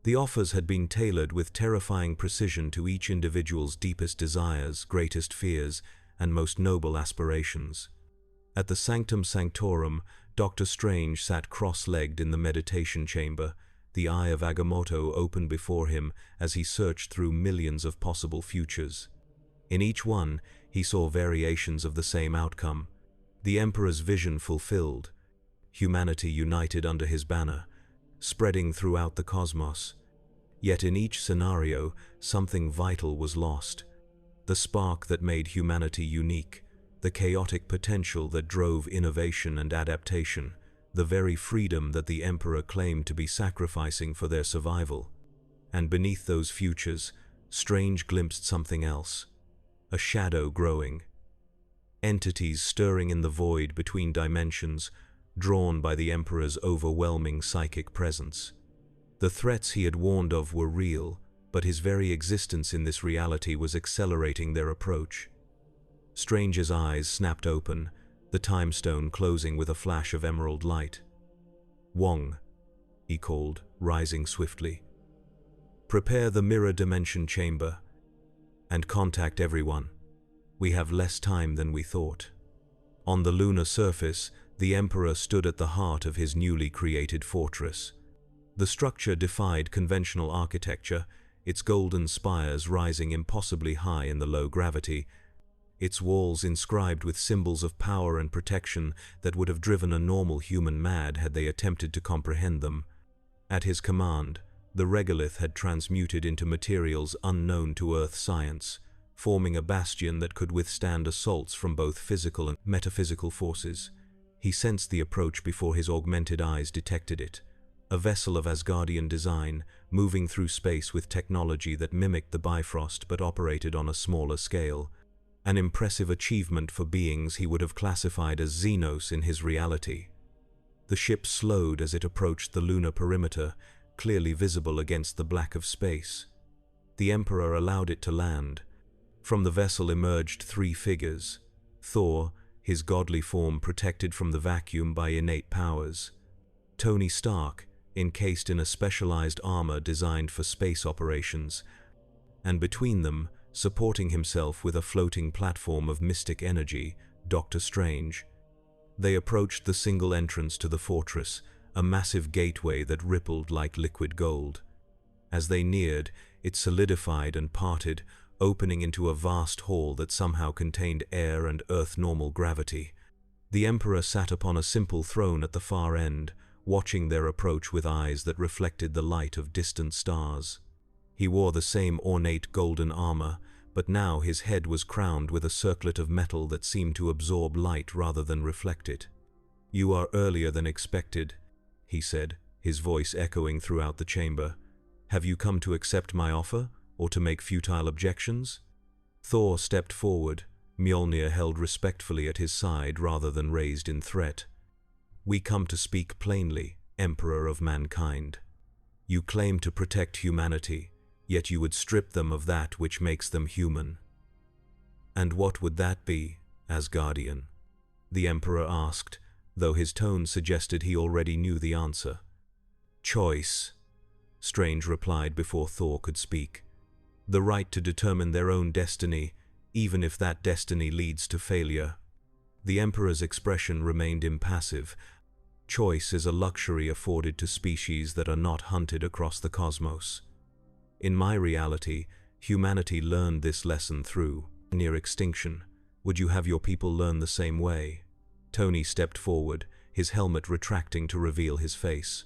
The offers had been tailored with terrifying precision to each individual's deepest desires, greatest fears, and most noble aspirations. At the Sanctum Sanctorum, Dr. Strange sat cross-legged in the meditation chamber, the eye of Agamotto open before him as he searched through millions of possible futures. In each one, he saw variations of the same outcome, the Emperor's vision fulfilled, humanity united under his banner, spreading throughout the cosmos. Yet in each scenario, something vital was lost. The spark that made humanity unique, the chaotic potential that drove innovation and adaptation, the very freedom that the Emperor claimed to be sacrificing for their survival. And beneath those futures, Strange glimpsed something else, a shadow growing. Entities stirring in the void between dimensions, drawn by the Emperor's overwhelming psychic presence. The threats he had warned of were real, but his very existence in this reality was accelerating their approach. Strange's eyes snapped open, the time stone closing with a flash of emerald light. "Wong," he called, rising swiftly. "Prepare the mirror dimension chamber, and contact everyone. We have less time than we thought." On the lunar surface, the Emperor stood at the heart of his newly created fortress. The structure defied conventional architecture, its golden spires rising impossibly high in the low gravity, its walls inscribed with symbols of power and protection that would have driven a normal human mad had they attempted to comprehend them. At his command, the regolith had transmuted into materials unknown to Earth science, forming a bastion that could withstand assaults from both physical and metaphysical forces. He sensed the approach before his augmented eyes detected it. A vessel of Asgardian design, moving through space with technology that mimicked the Bifrost but operated on a smaller scale. An impressive achievement for beings he would have classified as Xenos in his reality. The ship slowed as it approached the lunar perimeter, clearly visible against the black of space. The Emperor allowed it to land. From the vessel emerged three figures. Thor, his godly form protected from the vacuum by innate powers. Tony Stark, encased in a specialized armor designed for space operations. And between them, supporting himself with a floating platform of mystic energy, Dr. Strange. They approached the single entrance to the fortress, a massive gateway that rippled like liquid gold. As they neared, it solidified and parted, opening into a vast hall that somehow contained air and Earth-normal gravity. The Emperor sat upon a simple throne at the far end, watching their approach with eyes that reflected the light of distant stars. He wore the same ornate golden armor, but now his head was crowned with a circlet of metal that seemed to absorb light rather than reflect it. "You are earlier than expected," he said, his voice echoing throughout the chamber. "Have you come to accept my offer, or to make futile objections?" Thor stepped forward, Mjolnir held respectfully at his side rather than raised in threat. "We come to speak plainly, Emperor of mankind. You claim to protect humanity, yet you would strip them of that which makes them human." "And what would that be, Asgardian?" the Emperor asked, though his tone suggested he already knew the answer. "Choice," Strange replied before Thor could speak. "The right to determine their own destiny, even if that destiny leads to failure." The Emperor's expression remained impassive. Choice is a luxury afforded to species that are not hunted across the cosmos. In my reality, humanity learned this lesson through near extinction. Would you have your people learn the same way? Tony stepped forward, his helmet retracting to reveal his face.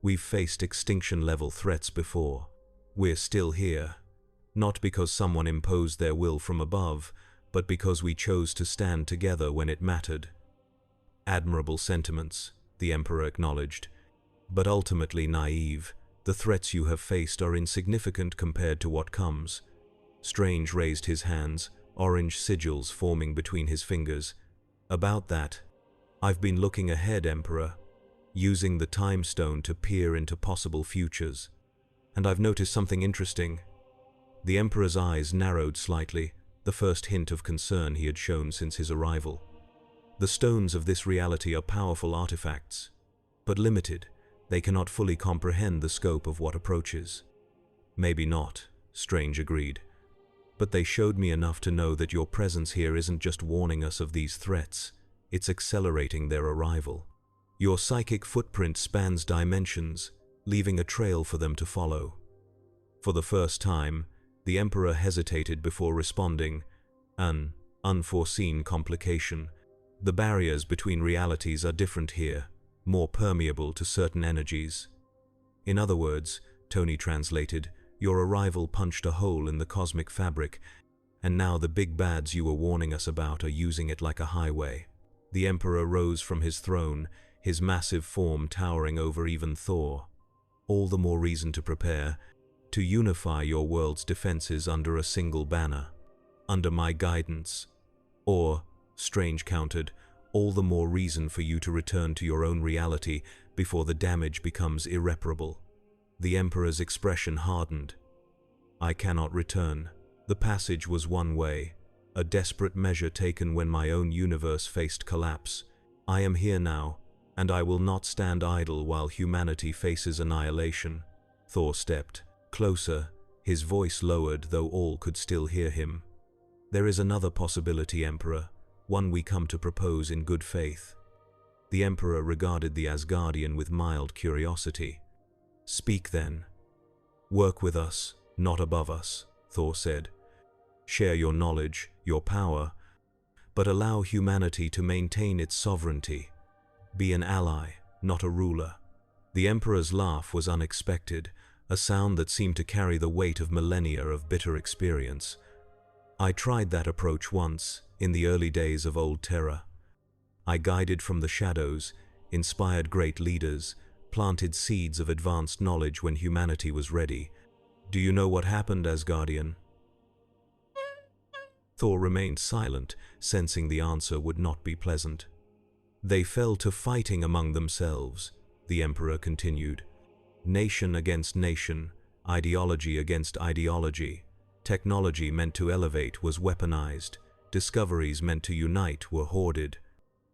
We've faced extinction-level threats before. We're still here. Not because someone imposed their will from above, but because we chose to stand together when it mattered. Admirable sentiments, the Emperor acknowledged, but ultimately naive. The threats you have faced are insignificant compared to what comes. Strange raised his hands, orange sigils forming between his fingers. About that, I've been looking ahead, Emperor, using the time stone to peer into possible futures. And I've noticed something interesting. The Emperor's eyes narrowed slightly, the first hint of concern he had shown since his arrival. The stones of this reality are powerful artifacts, but limited. They cannot fully comprehend the scope of what approaches. Maybe not, Strange agreed. But they showed me enough to know that your presence here isn't just warning us of these threats, it's accelerating their arrival. Your psychic footprint spans dimensions, leaving a trail for them to follow. For the first time, the Emperor hesitated before responding. An unforeseen complication. The barriers between realities are different here, more permeable to certain energies. In other words, Tony translated, your arrival punched a hole in the cosmic fabric, and now the big bads you were warning us about are using it like a highway. The Emperor rose from his throne, his massive form towering over even Thor. All the more reason to prepare, to unify your world's defenses under a single banner, under my guidance. Or, Strange countered, all the more reason for you to return to your own reality before the damage becomes irreparable. The Emperor's expression hardened. I cannot return. The passage was one way, a desperate measure taken when my own universe faced collapse. I am here now, and I will not stand idle while humanity faces annihilation. Thor stepped closer, his voice lowered though all could still hear him. There is another possibility, Emperor, one we come to propose in good faith. The Emperor regarded the Asgardian with mild curiosity. Speak then. Work with us, not above us, Thor said. Share your knowledge, your power, but allow humanity to maintain its sovereignty. Be an ally, not a ruler. The Emperor's laugh was unexpected, a sound that seemed to carry the weight of millennia of bitter experience. I tried that approach once, in the early days of Old Terra. I guided from the shadows, inspired great leaders, planted seeds of advanced knowledge when humanity was ready. Do you know what happened, Asgardian? Thor remained silent, sensing the answer would not be pleasant. They fell to fighting among themselves, the Emperor continued. Nation against nation, ideology against ideology. Technology meant to elevate was weaponized. Discoveries meant to unite were hoarded.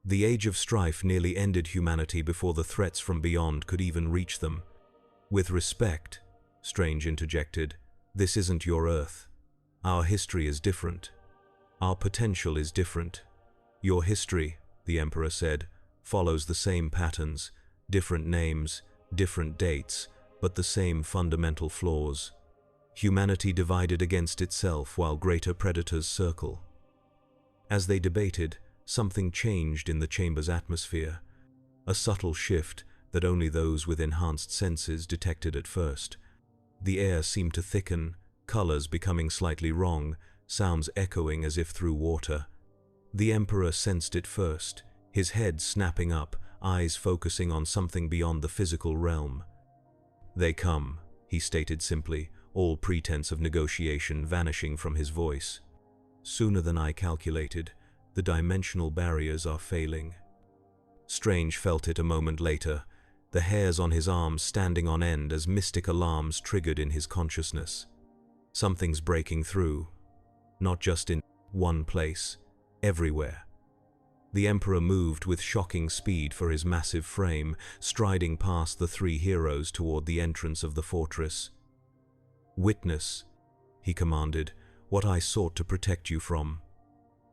The age of strife nearly ended humanity before the threats from beyond could even reach them. With respect, Strange interjected, this isn't your Earth. Our history is different. Our potential is different. Your history, the Emperor said, follows the same patterns, different names, different dates, but the same fundamental flaws. Humanity divided against itself while greater predators circle. As they debated, something changed in the chamber's atmosphere, a subtle shift that only those with enhanced senses detected at first. The air seemed to thicken, colors becoming slightly wrong, sounds echoing as if through water. The Emperor sensed it first, his head snapping up, eyes focusing on something beyond the physical realm. They come, he stated simply, all pretense of negotiation vanishing from his voice. Sooner than I calculated, the dimensional barriers are failing. Strange felt it a moment later, the hairs on his arms standing on end as mystic alarms triggered in his consciousness. Something's breaking through, not just in one place, everywhere. The Emperor moved with shocking speed for his massive frame, striding past the three heroes toward the entrance of the fortress. Witness, he commanded, what I sought to protect you from.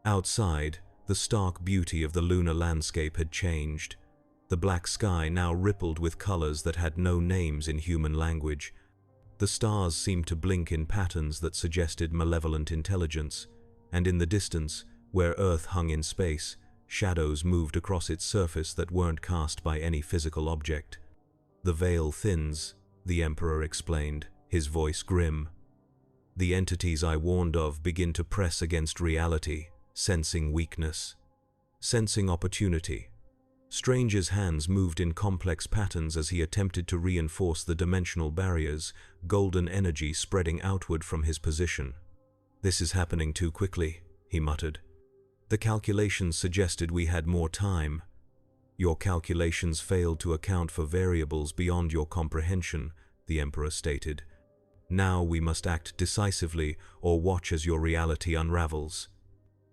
Outside, the stark beauty of the lunar landscape had changed. The black sky now rippled with colors that had no names in human language. The stars seemed to blink in patterns that suggested malevolent intelligence, and in the distance, where Earth hung in space, shadows moved across its surface that weren't cast by any physical object. "The veil thins," the Emperor explained, his voice grim. "The entities I warned of begin to press against reality, sensing weakness, sensing opportunity." Strange's hands moved in complex patterns as he attempted to reinforce the dimensional barriers, golden energy spreading outward from his position. "This is happening too quickly," he muttered. "The calculations suggested we had more time." "Your calculations failed to account for variables beyond your comprehension," the Emperor stated. "Now we must act decisively or watch as your reality unravels."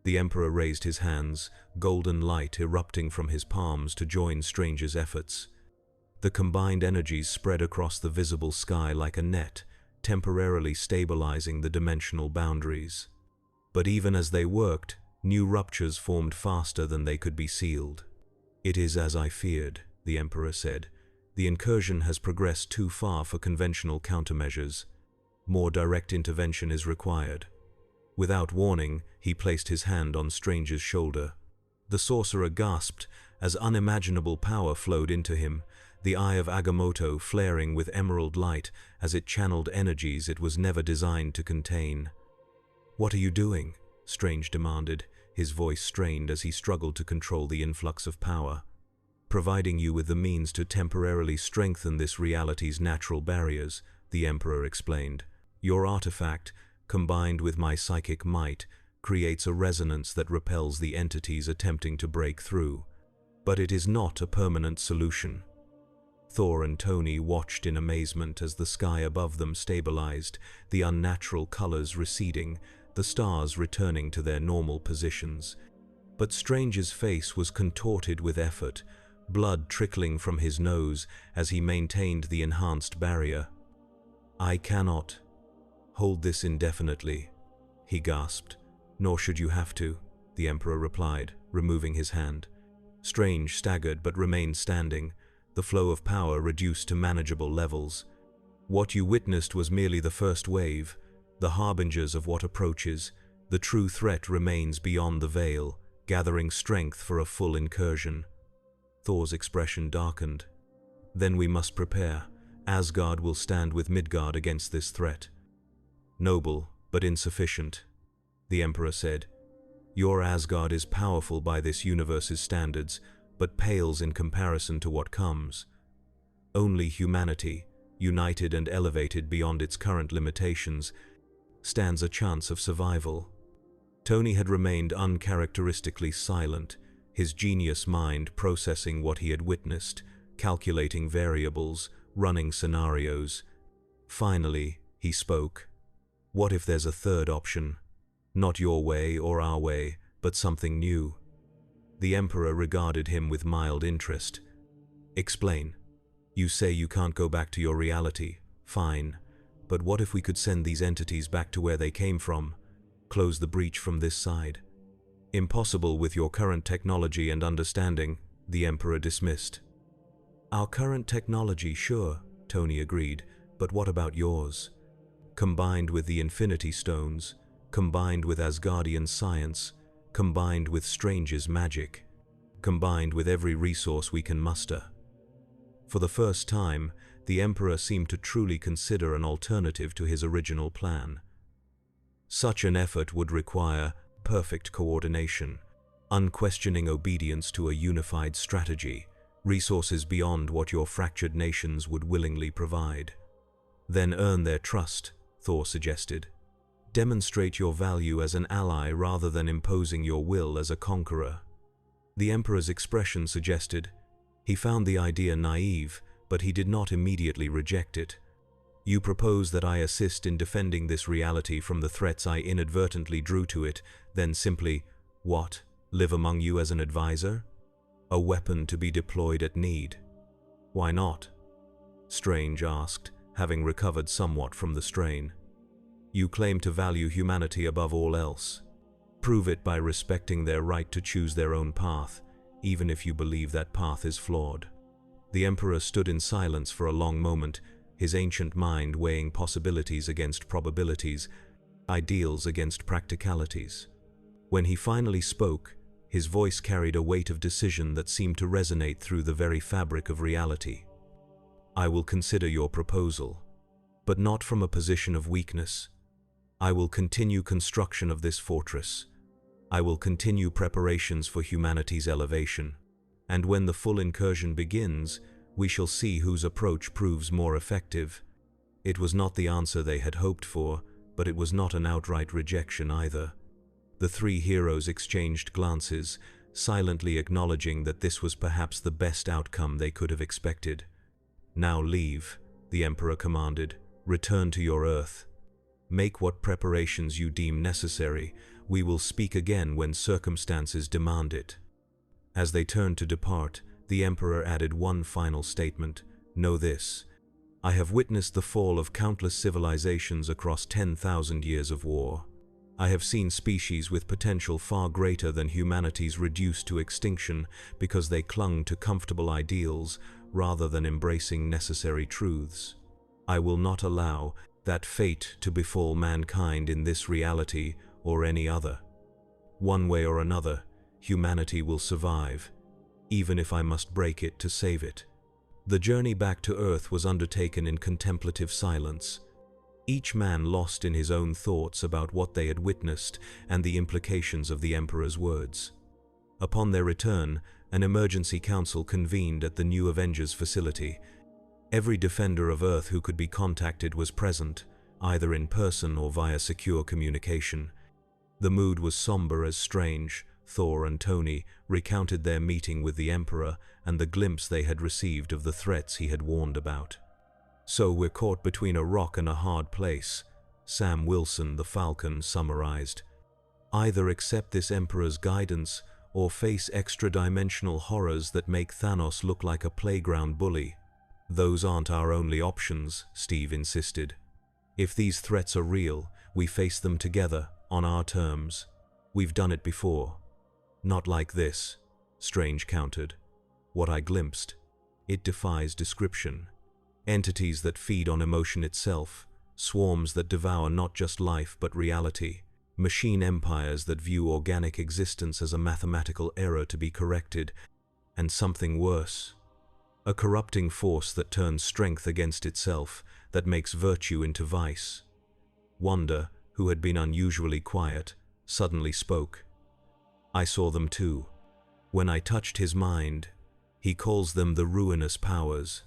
The Emperor raised his hands, golden light erupting from his palms to join Strange's efforts. The combined energies spread across the visible sky like a net, temporarily stabilizing the dimensional boundaries. But even as they worked, new ruptures formed faster than they could be sealed. "It is as I feared," the Emperor said. "The incursion has progressed too far for conventional countermeasures. More direct intervention is required." Without warning, he placed his hand on Strange's shoulder. The sorcerer gasped as unimaginable power flowed into him, the eye of Agamotto flaring with emerald light as it channeled energies it was never designed to contain. "What are you doing?" Strange demanded, his voice strained as he struggled to control the influx of power. "Providing you with the means to temporarily strengthen this reality's natural barriers," the Emperor explained. "Your artifact, combined with my psychic might, creates a resonance that repels the entities attempting to break through. But it is not a permanent solution." Thor and Tony watched in amazement as the sky above them stabilized, the unnatural colors receding, the stars returning to their normal positions. But Strange's face was contorted with effort, blood trickling from his nose as he maintained the enhanced barrier. "I cannot hold this indefinitely," he gasped. "Nor should you have to," the Emperor replied, removing his hand. Strange staggered but remained standing, the flow of power reduced to manageable levels. "What you witnessed was merely the first wave, the harbingers of what approaches. The true threat remains beyond the veil, gathering strength for a full incursion." Thor's expression darkened. "Then we must prepare. Asgard will stand with Midgard against this threat." "Noble, but insufficient," the Emperor said. "Your Asgard is powerful by this universe's standards, but pales in comparison to what comes. Only humanity, united and elevated beyond its current limitations, stands a chance of survival." Tony had remained uncharacteristically silent, his genius mind processing what he had witnessed, calculating variables, running scenarios. Finally, he spoke. "What if there's a third option? Not your way or our way, but something new?" The Emperor regarded him with mild interest. "Explain. You say you can't go back to your reality. Fine. But what if we could send these entities back to where they came from? Close the breach from this side?" "Impossible with your current technology and understanding," the Emperor dismissed. "Our current technology, sure," Tony agreed, "but what about yours? Combined with the Infinity Stones, combined with Asgardian science, combined with Strange's magic, combined with every resource we can muster." For the first time, the Emperor seemed to truly consider an alternative to his original plan. Such an effort would require perfect coordination, unquestioning obedience to a unified strategy, resources beyond what your fractured nations would willingly provide. "Then earn their trust," Thor suggested. "Demonstrate your value as an ally rather than imposing your will as a conqueror." The Emperor's expression suggested. He found the idea naive, but he did not immediately reject it. "You propose that I assist in defending this reality from the threats I inadvertently drew to it, then simply, what, live among you as an advisor? A weapon to be deployed at need?" "Why not?" Strange asked, having recovered somewhat from the strain. "You claim to value humanity above all else. Prove it by respecting their right to choose their own path, even if you believe that path is flawed." The Emperor stood in silence for a long moment, his ancient mind weighing possibilities against probabilities, ideals against practicalities. When he finally spoke, his voice carried a weight of decision that seemed to resonate through the very fabric of reality. "I will consider your proposal, but not from a position of weakness. I will continue construction of this fortress. I will continue preparations for humanity's elevation. And when the full incursion begins, we shall see whose approach proves more effective." It was not the answer they had hoped for, but it was not an outright rejection either. The three heroes exchanged glances, silently acknowledging that this was perhaps the best outcome they could have expected. "Now leave," the Emperor commanded. "Return to your Earth. Make what preparations you deem necessary. We will speak again when circumstances demand it." As they turned to depart, the Emperor added one final statement. "Know this. I have witnessed the fall of countless civilizations across 10,000 years of war. I have seen species with potential far greater than humanity's reduced to extinction because they clung to comfortable ideals rather than embracing necessary truths. I will not allow that fate to befall mankind in this reality or any other. One way or another, humanity will survive, even if I must break it to save it." The journey back to Earth was undertaken in contemplative silence, each man lost in his own thoughts about what they had witnessed and the implications of the Emperor's words. Upon their return, an emergency council convened at the new Avengers facility. Every defender of Earth who could be contacted was present, either in person or via secure communication. The mood was somber as Strange, Thor and Tony recounted their meeting with the Emperor and the glimpse they had received of the threats he had warned about. "So we're caught between a rock and a hard place," Sam Wilson, the Falcon, summarized. "Either accept this Emperor's guidance or face extra-dimensional horrors that make Thanos look like a playground bully." "Those aren't our only options," Steve insisted. "If these threats are real, we face them together, on our terms. We've done it before." "Not like this," Strange countered. "What I glimpsed, it defies description. Entities that feed on emotion itself, swarms that devour not just life but reality, machine empires that view organic existence as a mathematical error to be corrected, and something worse. A corrupting force that turns strength against itself, that makes virtue into vice." Wanda, who had been unusually quiet, suddenly spoke. "I saw them too. When I touched his mind, he calls them the ruinous powers,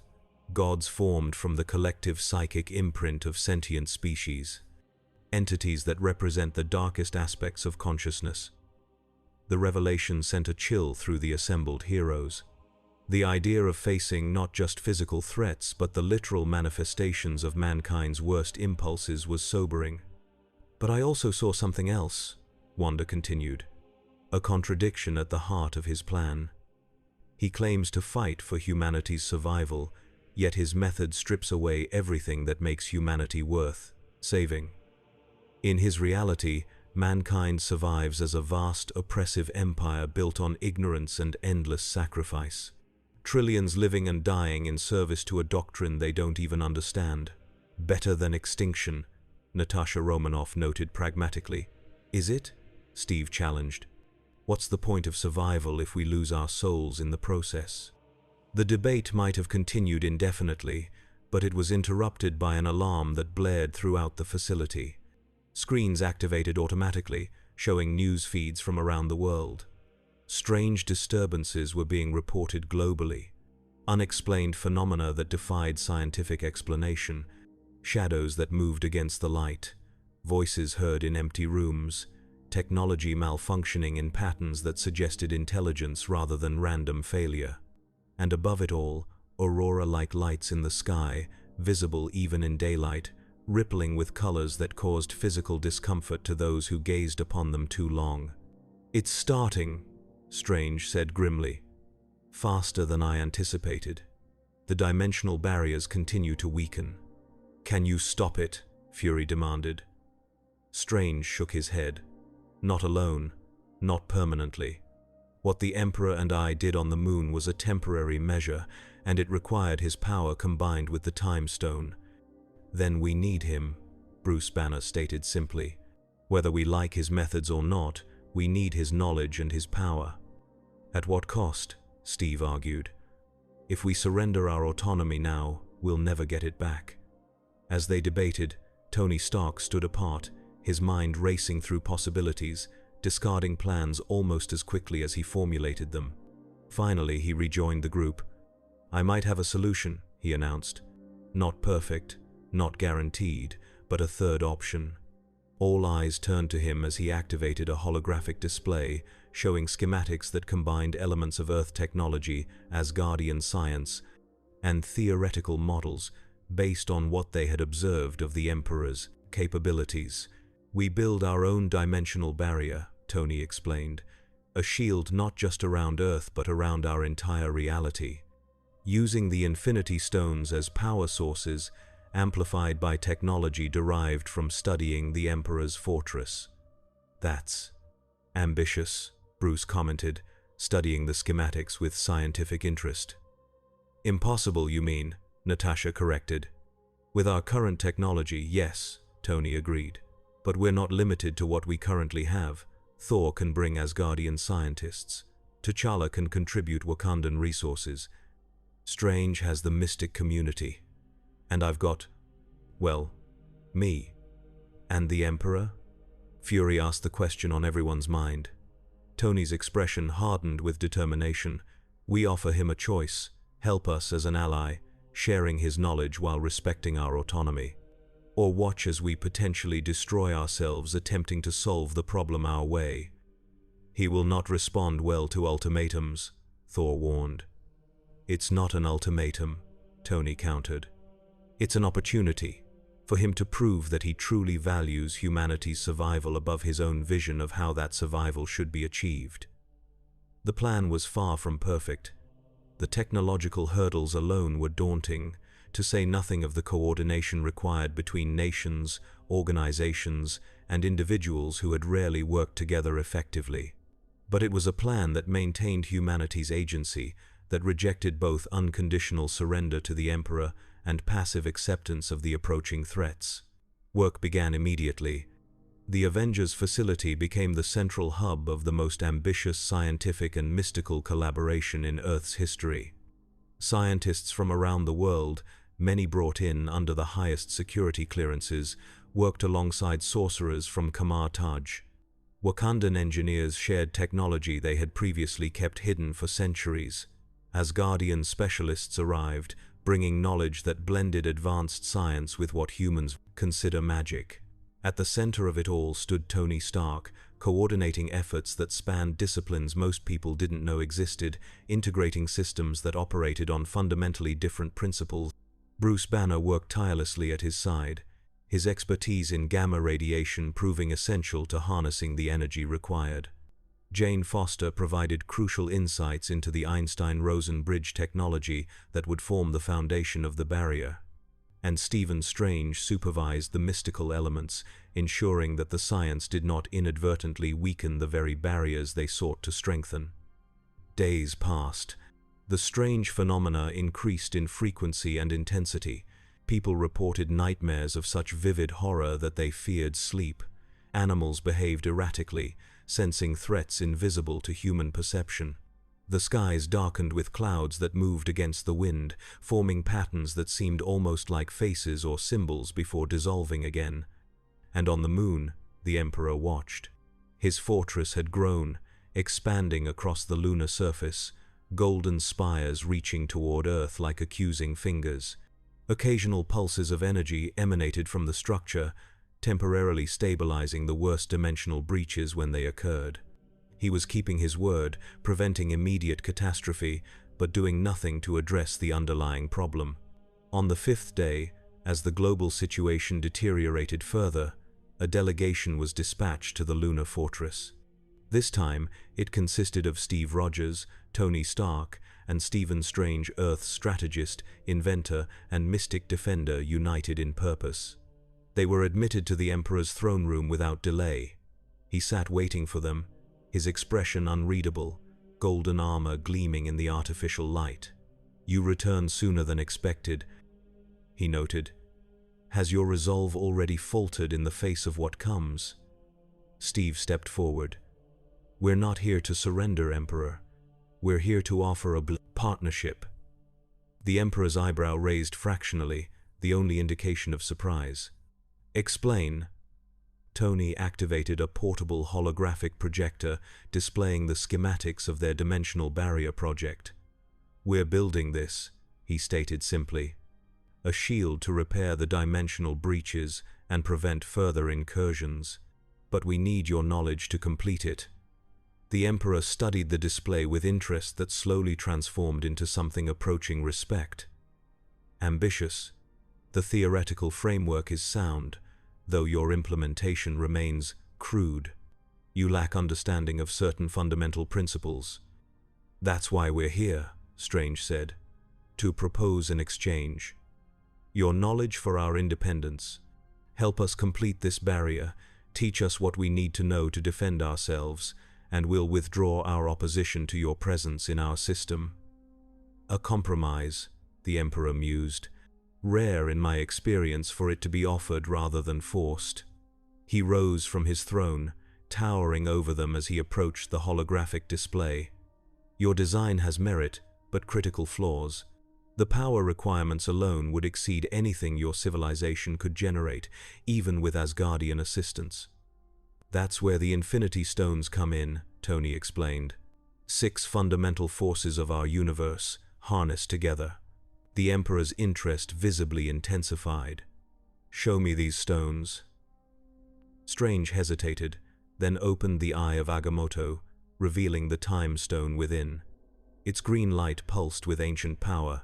gods formed from the collective psychic imprint of sentient species, entities that represent the darkest aspects of consciousness." The revelation sent a chill through the assembled heroes. The idea of facing not just physical threats but the literal manifestations of mankind's worst impulses was sobering. "But I also saw something else," Wanda continued. "A contradiction at the heart of his plan. He claims to fight for humanity's survival, yet his method strips away everything that makes humanity worth saving. In his reality, mankind survives as a vast, oppressive empire built on ignorance and endless sacrifice. Trillions living and dying in service to a doctrine they don't even understand. Better than extinction," Natasha Romanoff noted pragmatically. "Is it?" Steve challenged. "What's the point of survival if we lose our souls in the process?" The debate might have continued indefinitely, but it was interrupted by an alarm that blared throughout the facility. Screens activated automatically, showing news feeds from around the world. Strange disturbances were being reported globally. Unexplained phenomena that defied scientific explanation. Shadows that moved against the light. Voices heard in empty rooms. Technology malfunctioning in patterns that suggested intelligence rather than random failure. And above it all, aurora-like lights in the sky, visible even in daylight, rippling with colors that caused physical discomfort to those who gazed upon them too long. "It's starting," Strange said grimly. "Faster than I anticipated. The dimensional barriers continue to weaken." "Can you stop it?" Fury demanded. Strange shook his head. "Not alone, not permanently. What the Emperor and I did on the moon was a temporary measure, and it required his power combined with the Time Stone. "Then we need him," Bruce Banner stated simply. "Whether we like his methods or not, we need his knowledge and his power." "At what cost?" Steve argued. "If we surrender our autonomy now, we'll never get it back." As they debated, Tony Stark stood apart, his mind racing through possibilities, discarding plans almost as quickly as he formulated them. Finally, he rejoined the group. "I might have a solution," he announced. "Not perfect, not guaranteed, but a third option." All eyes turned to him as he activated a holographic display showing schematics that combined elements of Earth technology, Asgardian science, and theoretical models based on what they had observed of the Emperor's capabilities. "We build our own dimensional barrier," Tony explained, "a shield not just around Earth but around our entire reality. Using the Infinity Stones as power sources, amplified by technology derived from studying the Emperor's fortress." "That's ambitious," Bruce commented, studying the schematics with scientific interest. "Impossible, you mean?" Natasha corrected. "With our current technology, yes," Tony agreed. "But we're not limited to what we currently have. Thor can bring Asgardian scientists. T'Challa can contribute Wakandan resources. Strange has the mystic community. And I've got, well, me." "And the Emperor?" Fury asked the question on everyone's mind. Tony's expression hardened with determination. "We offer him a choice. Help us as an ally, sharing his knowledge while respecting our autonomy. Or watch as we potentially destroy ourselves attempting to solve the problem our way." "He will not respond well to ultimatums," Thor warned. "It's not an ultimatum," Tony countered. "It's an opportunity for him to prove that he truly values humanity's survival above his own vision of how that survival should be achieved." The plan was far from perfect. The technological hurdles alone were daunting, to say nothing of the coordination required between nations, organizations, and individuals who had rarely worked together effectively. But it was a plan that maintained humanity's agency, that rejected both unconditional surrender to the Emperor and passive acceptance of the approaching threats. Work began immediately. The Avengers facility became the central hub of the most ambitious scientific and mystical collaboration in Earth's history. Scientists from around the world, many brought in under the highest security clearances, worked alongside sorcerers from Kamar Taj. Wakandan engineers shared technology they had previously kept hidden for centuries. Asgardian specialists arrived, bringing knowledge that blended advanced science with what humans consider magic. At the center of it all stood Tony Stark, coordinating efforts that spanned disciplines most people didn't know existed, integrating systems that operated on fundamentally different principles. Bruce Banner worked tirelessly at his side, his expertise in gamma radiation proving essential to harnessing the energy required. Jane Foster provided crucial insights into the Einstein-Rosen bridge technology that would form the foundation of the barrier. And Stephen Strange supervised the mystical elements, ensuring that the science did not inadvertently weaken the very barriers they sought to strengthen. Days passed. The strange phenomena increased in frequency and intensity. People reported nightmares of such vivid horror that they feared sleep. Animals behaved erratically, sensing threats invisible to human perception. The skies darkened with clouds that moved against the wind, forming patterns that seemed almost like faces or symbols before dissolving again. And on the moon, the Emperor watched. His fortress had grown, expanding across the lunar surface, golden spires reaching toward Earth like accusing fingers. Occasional pulses of energy emanated from the structure, temporarily stabilizing the worst dimensional breaches when they occurred. He was keeping his word, preventing immediate catastrophe, but doing nothing to address the underlying problem. On the fifth day, as the global situation deteriorated further, a delegation was dispatched to the lunar fortress. This time, it consisted of Steve Rogers, Tony Stark, and Stephen Strange, Earth's strategist, inventor, and mystic defender united in purpose. They were admitted to the Emperor's throne room without delay. He sat waiting for them, his expression unreadable, golden armor gleaming in the artificial light. "You returned sooner than expected," he noted. Has your resolve already faltered in the face of what comes? Steve stepped forward. We're not here to surrender, Emperor. We're here to offer a partnership. The Emperor's eyebrow raised fractionally, the only indication of surprise. Explain. Tony activated a portable holographic projector displaying the schematics of their dimensional barrier project. We're building this, he stated simply. A shield to repair the dimensional breaches and prevent further incursions. But we need your knowledge to complete it. The Emperor studied the display with interest that slowly transformed into something approaching respect. Ambitious. The theoretical framework is sound, though your implementation remains crude. You lack understanding of certain fundamental principles. That's why we're here, Strange said, to propose an exchange. Your knowledge for our independence. Help us complete this barrier, teach us what we need to know to defend ourselves, and we'll withdraw our opposition to your presence in our system. A compromise, the Emperor mused. Rare in my experience for it to be offered rather than forced. He rose from his throne, towering over them as he approached the holographic display. Your design has merit, but critical flaws. The power requirements alone would exceed anything your civilization could generate, even with Asgardian assistance. That's where the Infinity Stones come in, Tony explained. 6 fundamental forces of our universe, harnessed together. The Emperor's interest visibly intensified. Show me these stones. Strange hesitated, then opened the eye of Agamotto, revealing the Time Stone within. Its green light pulsed with ancient power.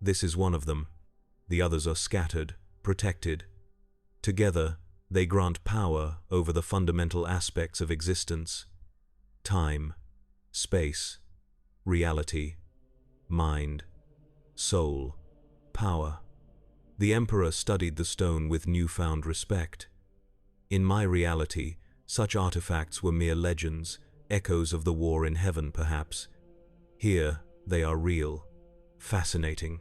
This is one of them. The others are scattered, protected. Together, they grant power over the fundamental aspects of existence. Time, space, reality, mind, soul, power. The Emperor studied the stone with newfound respect. In my reality, such artifacts were mere legends, echoes of the war in heaven perhaps. Here, they are real, fascinating.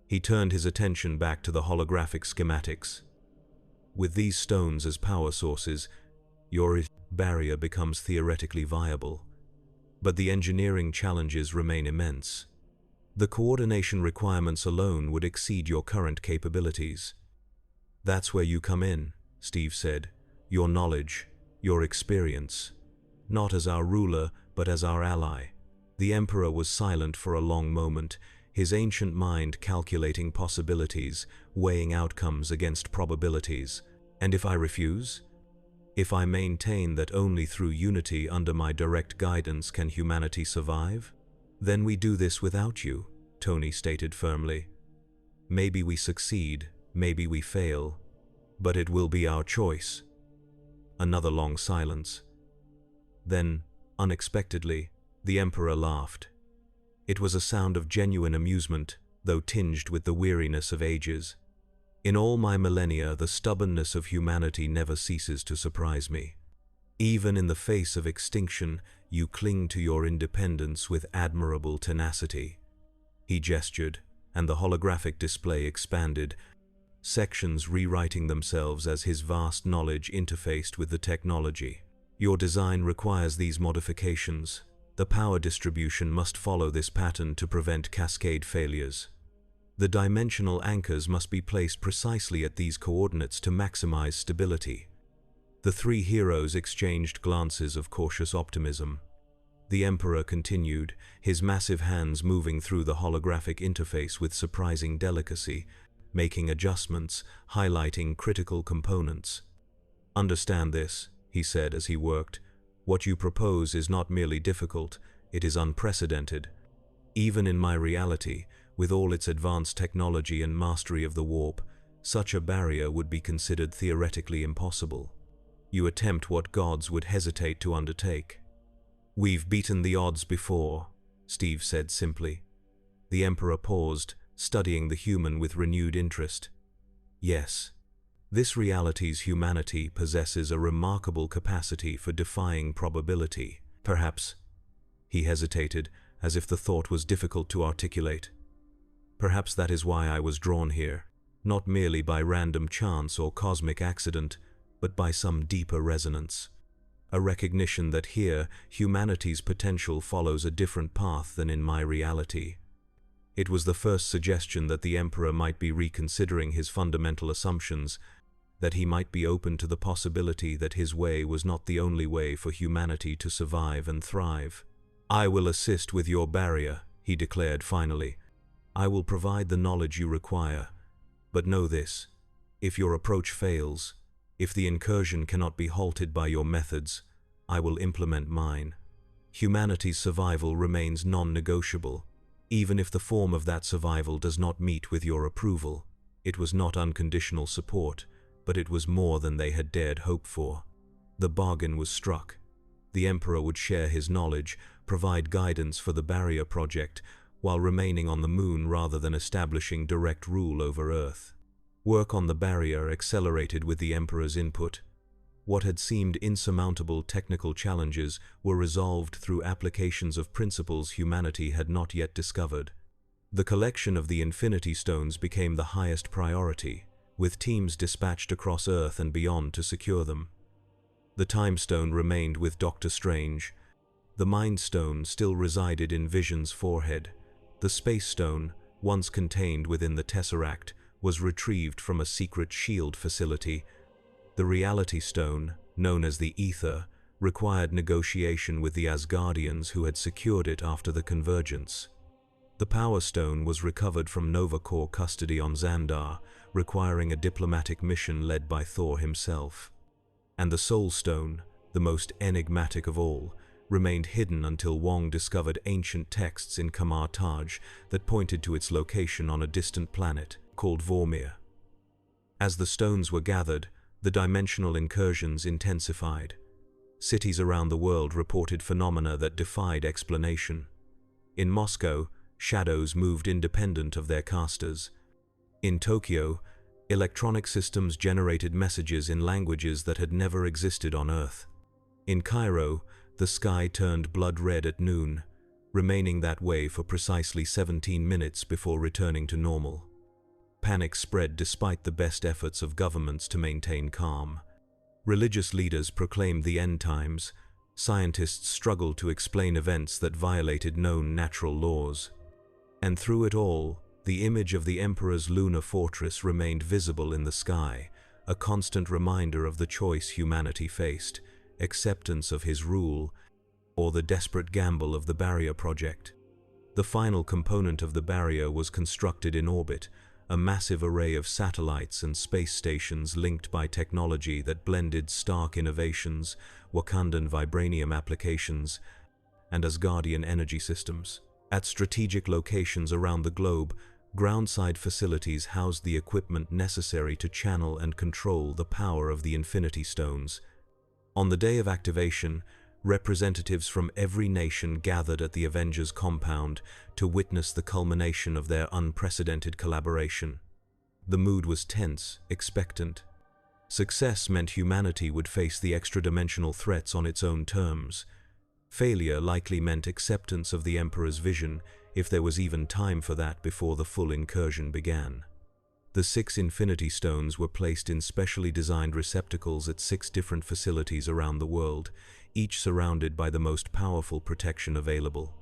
He turned his attention back to the holographic schematics. With these stones as power sources, your barrier becomes theoretically viable. But the engineering challenges remain immense. The coordination requirements alone would exceed your current capabilities. That's where you come in, Steve said. Your knowledge, your experience. Not as our ruler, but as our ally. The Emperor was silent for a long moment, his ancient mind calculating possibilities, weighing outcomes against probabilities. And if I refuse? If I maintain that only through unity under my direct guidance can humanity survive? Then we do this without you, Tony stated firmly. Maybe we succeed, maybe we fail, but it will be our choice. Another long silence. Then, unexpectedly, the Emperor laughed. It was a sound of genuine amusement, though tinged with the weariness of ages. In all my millennia, the stubbornness of humanity never ceases to surprise me. Even in the face of extinction, you cling to your independence with admirable tenacity. He gestured, and the holographic display expanded, sections rewriting themselves as his vast knowledge interfaced with the technology. Your design requires these modifications. The power distribution must follow this pattern to prevent cascade failures. The dimensional anchors must be placed precisely at these coordinates to maximize stability. The 3 heroes exchanged glances of cautious optimism. The Emperor continued, his massive hands moving through the holographic interface with surprising delicacy, making adjustments, highlighting critical components. Understand this, he said as he worked. What you propose is not merely difficult, it is unprecedented. Even in my reality, with all its advanced technology and mastery of the warp, such a barrier would be considered theoretically impossible. You attempt what gods would hesitate to undertake. We've beaten the odds before, Steve said simply. The Emperor paused, studying the human with renewed interest. Yes, this reality's humanity possesses a remarkable capacity for defying probability. Perhaps, he hesitated, as if the thought was difficult to articulate. Perhaps that is why I was drawn here. not merely by random chance or cosmic accident, but by some deeper resonance. A recognition that here, humanity's potential follows a different path than in my reality. It was the first suggestion that the Emperor might be reconsidering his fundamental assumptions, that he might be open to the possibility that his way was not the only way for humanity to survive and thrive. "I will assist with your barrier," he declared finally. "I will provide the knowledge you require. But know this, if your approach fails, if the incursion cannot be halted by your methods, I will implement mine. Humanity's survival remains non-negotiable, even if the form of that survival does not meet with your approval." It was not unconditional support, but it was more than they had dared hope for. The bargain was struck. The Emperor would share his knowledge, provide guidance for the barrier project, while remaining on the Moon rather than establishing direct rule over Earth. Work on the barrier accelerated with the Emperor's input. What had seemed insurmountable technical challenges were resolved through applications of principles humanity had not yet discovered. The collection of the Infinity Stones became the highest priority, with teams dispatched across Earth and beyond to secure them. The Time Stone remained with Doctor Strange. The Mind Stone still resided in Vision's forehead. The Space Stone, once contained within the Tesseract, was retrieved from a secret shield facility. The Reality Stone, known as the Ether, required negotiation with the Asgardians who had secured it after the convergence. The Power Stone was recovered from Nova Corps custody on Xandar, requiring a diplomatic mission led by Thor himself. And the Soul Stone, the most enigmatic of all, remained hidden until Wong discovered ancient texts in Kamar-Taj that pointed to its location on a distant planet called Vormir. As the stones were gathered, the dimensional incursions intensified. Cities around the world reported phenomena that defied explanation. In Moscow, shadows moved independent of their casters. In Tokyo, electronic systems generated messages in languages that had never existed on Earth. In Cairo, the sky turned blood red at noon, remaining that way for precisely 17 minutes before returning to normal. Panic spread despite the best efforts of governments to maintain calm. Religious leaders proclaimed the end times. Scientists struggled to explain events that violated known natural laws. And through it all, the image of the Emperor's lunar fortress remained visible in the sky, a constant reminder of the choice humanity faced: acceptance of his rule, or the desperate gamble of the barrier project. The final component of the barrier was constructed in orbit, a massive array of satellites and space stations linked by technology that blended Stark innovations, Wakandan vibranium applications, and Asgardian energy systems. At strategic locations around the globe, groundside facilities housed the equipment necessary to channel and control the power of the Infinity Stones. On the day of activation, representatives from every nation gathered at the Avengers compound to witness the culmination of their unprecedented collaboration. The mood was tense, expectant. Success meant humanity would face the extra-dimensional threats on its own terms. Failure likely meant acceptance of the Emperor's vision, if there was even time for that before the full incursion began. The 6 Infinity Stones were placed in specially designed receptacles at 6 different facilities around the world, each surrounded by the most powerful protection available.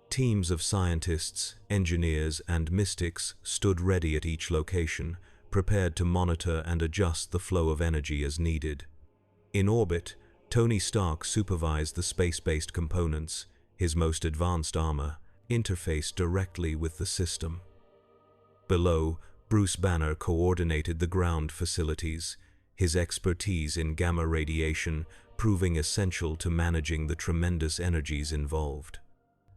Teams of scientists, engineers, and mystics stood ready at each location, prepared to monitor and adjust the flow of energy as needed. In orbit, Tony Stark supervised the space-based components. His most advanced armor interfaced directly with the system. Below, Bruce Banner coordinated the ground facilities, his expertise in gamma radiation proving essential to managing the tremendous energies involved.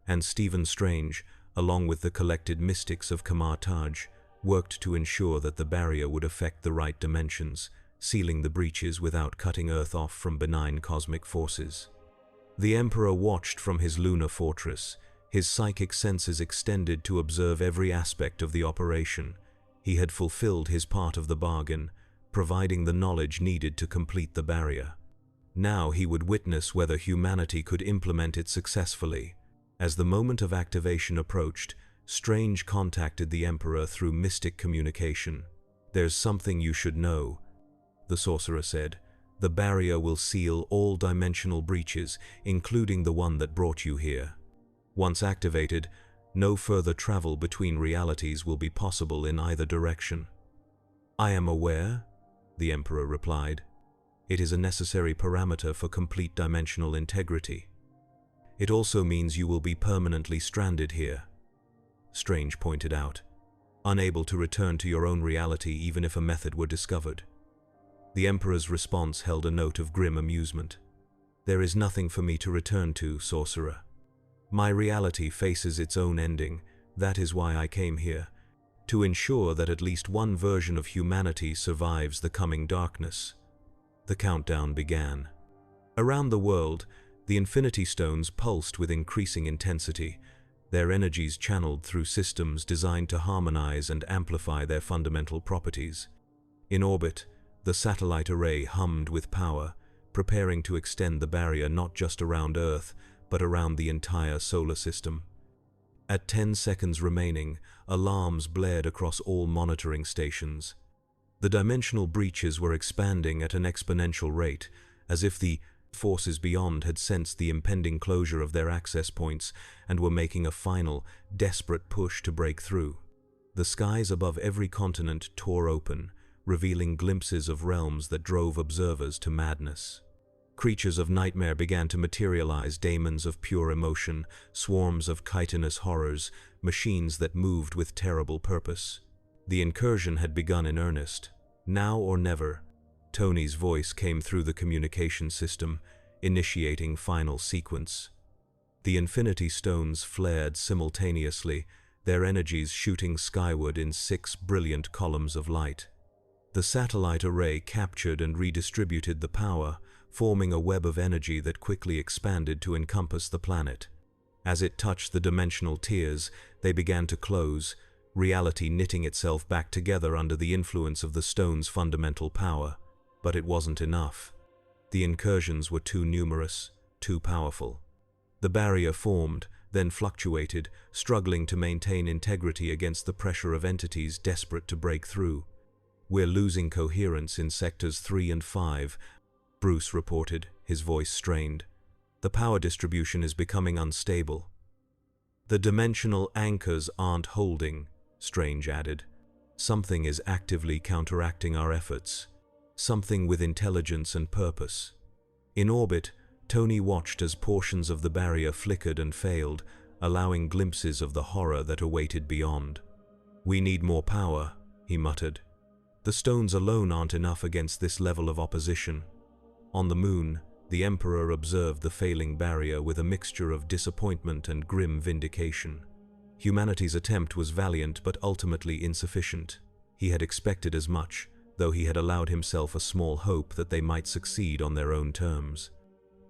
And Stephen Strange, along with the collected mystics of Kamar-Taj, worked to ensure that the barrier would affect the right dimensions, sealing the breaches without cutting Earth off from benign cosmic forces. The Emperor watched from his lunar fortress, his psychic senses extended to observe every aspect of the operation. He had fulfilled his part of the bargain, providing the knowledge needed to complete the barrier. Now he would witness whether humanity could implement it successfully. As the moment of activation approached, Strange contacted the Emperor through mystic communication. "There's something you should know," the sorcerer said. "The barrier will seal all dimensional breaches, including the one that brought you here. Once activated, no further travel between realities will be possible in either direction." "I am aware," the Emperor replied. "It is a necessary parameter for complete dimensional integrity. It also means you will be permanently stranded here," Strange pointed out, "unable to return to your own reality even if a method were discovered." The Emperor's response held a note of grim amusement. "There is nothing for me to return to, sorcerer. My reality faces its own ending. That is why I came here, to ensure that at least one version of humanity survives the coming darkness." The countdown began. Around the world, the Infinity Stones pulsed with increasing intensity, their energies channeled through systems designed to harmonize and amplify their fundamental properties. In orbit, the satellite array hummed with power, preparing to extend the barrier not just around Earth, but around the entire solar system. At 10 seconds remaining, alarms blared across all monitoring stations. The dimensional breaches were expanding at an exponential rate, as if the forces beyond had sensed the impending closure of their access points and were making a final, desperate push to break through. The skies above every continent tore open, revealing glimpses of realms that drove observers to madness. Creatures of nightmare began to materialize, demons of pure emotion, swarms of chitinous horrors, machines that moved with terrible purpose. The incursion had begun in earnest. Now or never, Tony's voice came through the communication system, initiating final sequence. The Infinity Stones flared simultaneously, their energies shooting skyward in 6 brilliant columns of light. The satellite array captured and redistributed the power, forming a web of energy that quickly expanded to encompass the planet. As it touched the dimensional tiers, they began to close, reality knitting itself back together under the influence of the stone's fundamental power. But it wasn't enough. The incursions were too numerous, too powerful. The barrier formed, then fluctuated, struggling to maintain integrity against the pressure of entities desperate to break through. "We're losing coherence in sectors 3 and 5, Bruce reported, his voice strained. "The power distribution is becoming unstable." "The dimensional anchors aren't holding," Strange added. "Something is actively counteracting our efforts. Something with intelligence and purpose." In orbit, Tony watched as portions of the barrier flickered and failed, allowing glimpses of the horror that awaited beyond. "We need more power," he muttered. "The stones alone aren't enough against this level of opposition." On the moon, the Emperor observed the failing barrier with a mixture of disappointment and grim vindication. Humanity's attempt was valiant but ultimately insufficient. He had expected as much, though he had allowed himself a small hope that they might succeed on their own terms.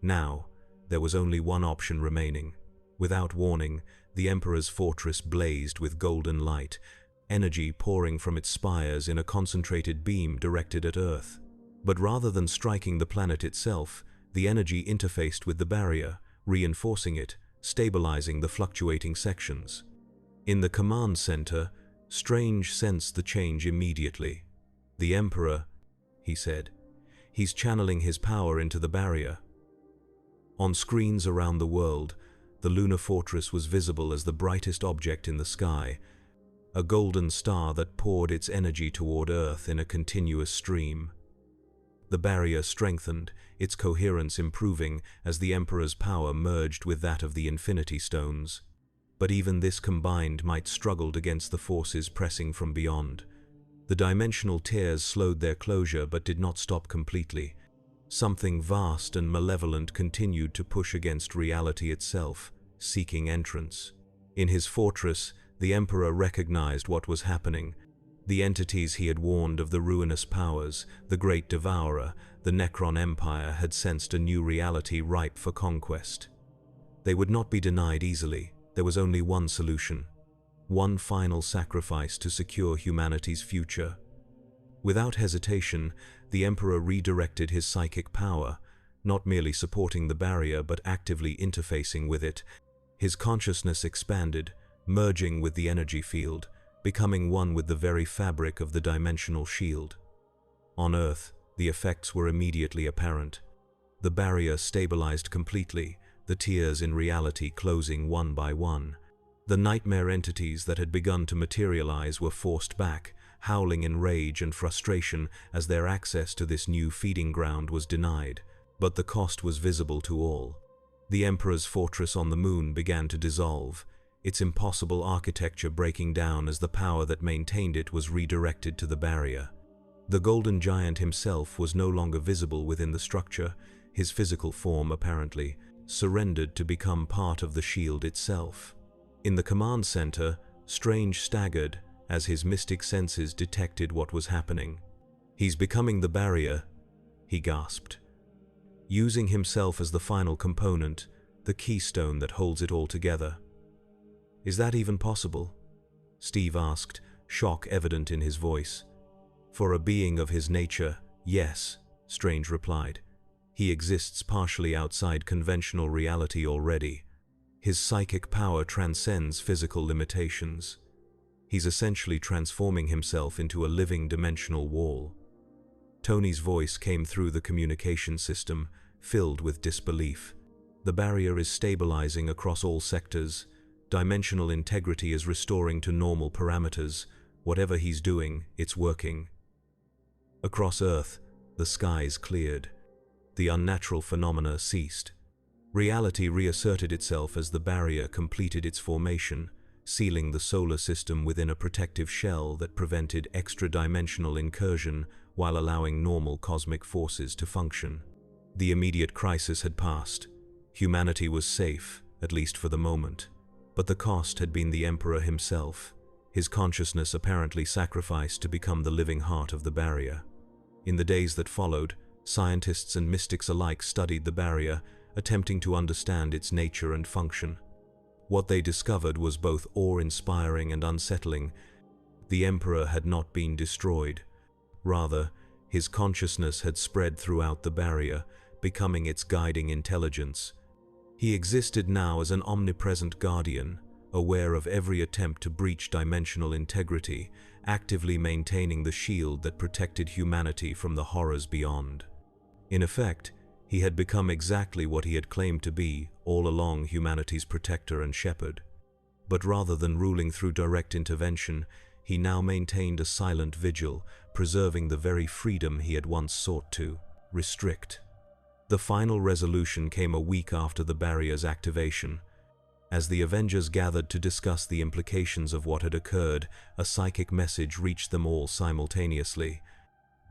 Now, there was only one option remaining. Without warning, the Emperor's fortress blazed with golden light, energy pouring from its spires in a concentrated beam directed at Earth. But rather than striking the planet itself, the energy interfaced with the barrier, reinforcing it, stabilizing the fluctuating sections. In the command center, Strange sensed the change immediately. "The Emperor," he said. "He's channeling his power into the barrier." On screens around the world, the lunar fortress was visible as the brightest object in the sky, a golden star that poured its energy toward Earth in a continuous stream. The barrier strengthened, its coherence improving as the Emperor's power merged with that of the Infinity Stones. But even this combined might struggle against the forces pressing from beyond. The dimensional tears slowed their closure but did not stop completely. Something vast and malevolent continued to push against reality itself, seeking entrance. In his fortress, the Emperor recognized what was happening. The entities he had warned of, the ruinous powers, the Great Devourer, the Necron Empire, had sensed a new reality ripe for conquest. They would not be denied easily. There was only one solution. One final sacrifice to secure humanity's future. Without hesitation, the Emperor redirected his psychic power, not merely supporting the barrier but actively interfacing with it. His consciousness expanded, merging with the energy field, becoming one with the very fabric of the dimensional shield. On Earth, the effects were immediately apparent. The barrier stabilized completely, the tiers in reality closing one by one. The nightmare entities that had begun to materialize were forced back, howling in rage and frustration as their access to this new feeding ground was denied. But the cost was visible to all. The Emperor's fortress on the moon began to dissolve, its impossible architecture breaking down as the power that maintained it was redirected to the barrier. The Golden Giant himself was no longer visible within the structure, his physical form apparently surrendered to become part of the shield itself. In the command center, Strange staggered as his mystic senses detected what was happening. "He's becoming the barrier," he gasped. "Using himself as the final component, the keystone that holds it all together." "Is that even possible?" Steve asked, shock evident in his voice. "For a being of his nature, yes," Strange replied. "He exists partially outside conventional reality already. His psychic power transcends physical limitations. He's essentially transforming himself into a living dimensional wall." Tony's voice came through the communication system, filled with disbelief. "The barrier is stabilizing across all sectors. Dimensional integrity is restoring to normal parameters. Whatever he's doing, it's working." Across Earth, the skies cleared. The unnatural phenomena ceased. Reality reasserted itself as the barrier completed its formation, sealing the solar system within a protective shell that prevented extra-dimensional incursion while allowing normal cosmic forces to function. The immediate crisis had passed. Humanity was safe, at least for the moment. But the cost had been the Emperor himself, his consciousness apparently sacrificed to become the living heart of the barrier. In the days that followed, scientists and mystics alike studied the barrier, attempting to understand its nature and function. What they discovered was both awe-inspiring and unsettling. The Emperor had not been destroyed. Rather, his consciousness had spread throughout the barrier, becoming its guiding intelligence. He existed now as an omnipresent guardian, aware of every attempt to breach dimensional integrity, actively maintaining the shield that protected humanity from the horrors beyond. In effect, he had become exactly what he had claimed to be all along, humanity's protector and shepherd. But rather than ruling through direct intervention, he now maintained a silent vigil, preserving the very freedom he had once sought to restrict. The final resolution came a week after the barrier's activation. As the Avengers gathered to discuss the implications of what had occurred, a psychic message reached them all simultaneously.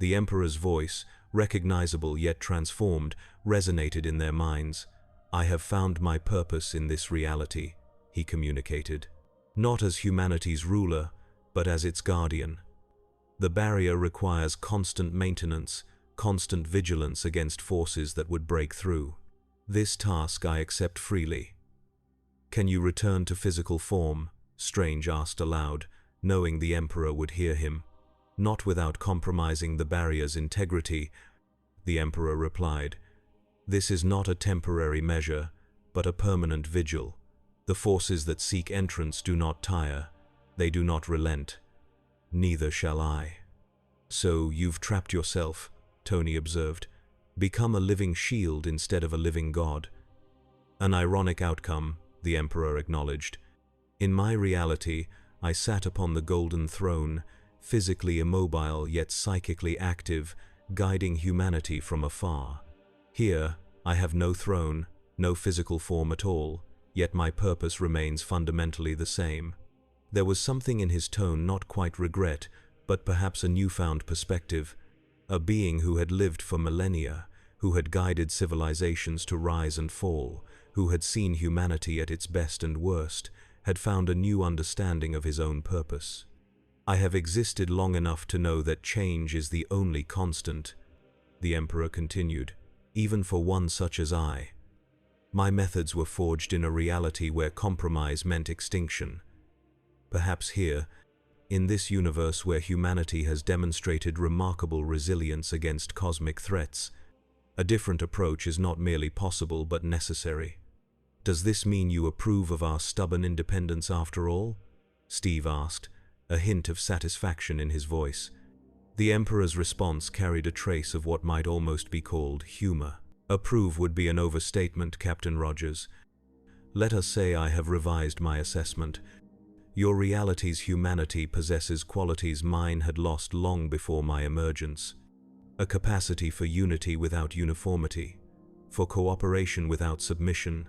The Emperor's voice, recognizable yet transformed, resonated in their minds. "I have found my purpose in this reality," he communicated. "Not as humanity's ruler, but as its guardian. The barrier requires constant maintenance, constant vigilance against forces that would break through. This task I accept freely." "Can you return to physical form?" Strange asked aloud, knowing the Emperor would hear him. "Not without compromising the barrier's integrity," the Emperor replied. "This is not a temporary measure, but a permanent vigil. The forces that seek entrance do not tire, they do not relent. Neither shall I." "So you've trapped yourself," Tony observed. "Become a living shield instead of a living god." "An ironic outcome," the Emperor acknowledged. "In my reality, I sat upon the golden throne, physically immobile yet psychically active, guiding humanity from afar. Here, I have no throne, no physical form at all, yet my purpose remains fundamentally the same." There was something in his tone, not quite regret, but perhaps a newfound perspective. A being who had lived for millennia, who had guided civilizations to rise and fall, who had seen humanity at its best and worst, had found a new understanding of his own purpose. "I have existed long enough to know that change is the only constant," the Emperor continued, "even for one such as I. My methods were forged in a reality where compromise meant extinction. Perhaps here, in this universe where humanity has demonstrated remarkable resilience against cosmic threats, a different approach is not merely possible but necessary." "Does this mean you approve of our stubborn independence after all?" Steve asked, a hint of satisfaction in his voice. The Emperor's response carried a trace of what might almost be called humor. "Approve would be an overstatement, Captain Rogers. Let us say I have revised my assessment. Your reality's humanity possesses qualities mine had lost long before my emergence. A capacity for unity without uniformity, for cooperation without submission.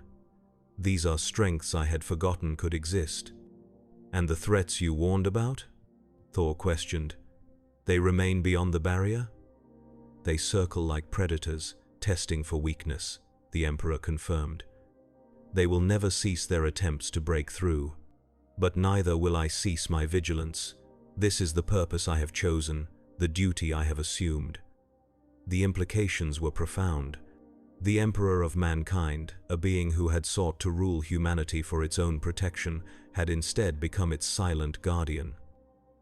These are strengths I had forgotten could exist." "And the threats you warned about?" Thor questioned. "They remain beyond the barrier?" "They circle like predators, testing for weakness," the Emperor confirmed. "They will never cease their attempts to break through. But neither will I cease my vigilance. This is the purpose I have chosen, the duty I have assumed." The implications were profound. The Emperor of mankind, a being who had sought to rule humanity for its own protection, had instead become its silent guardian.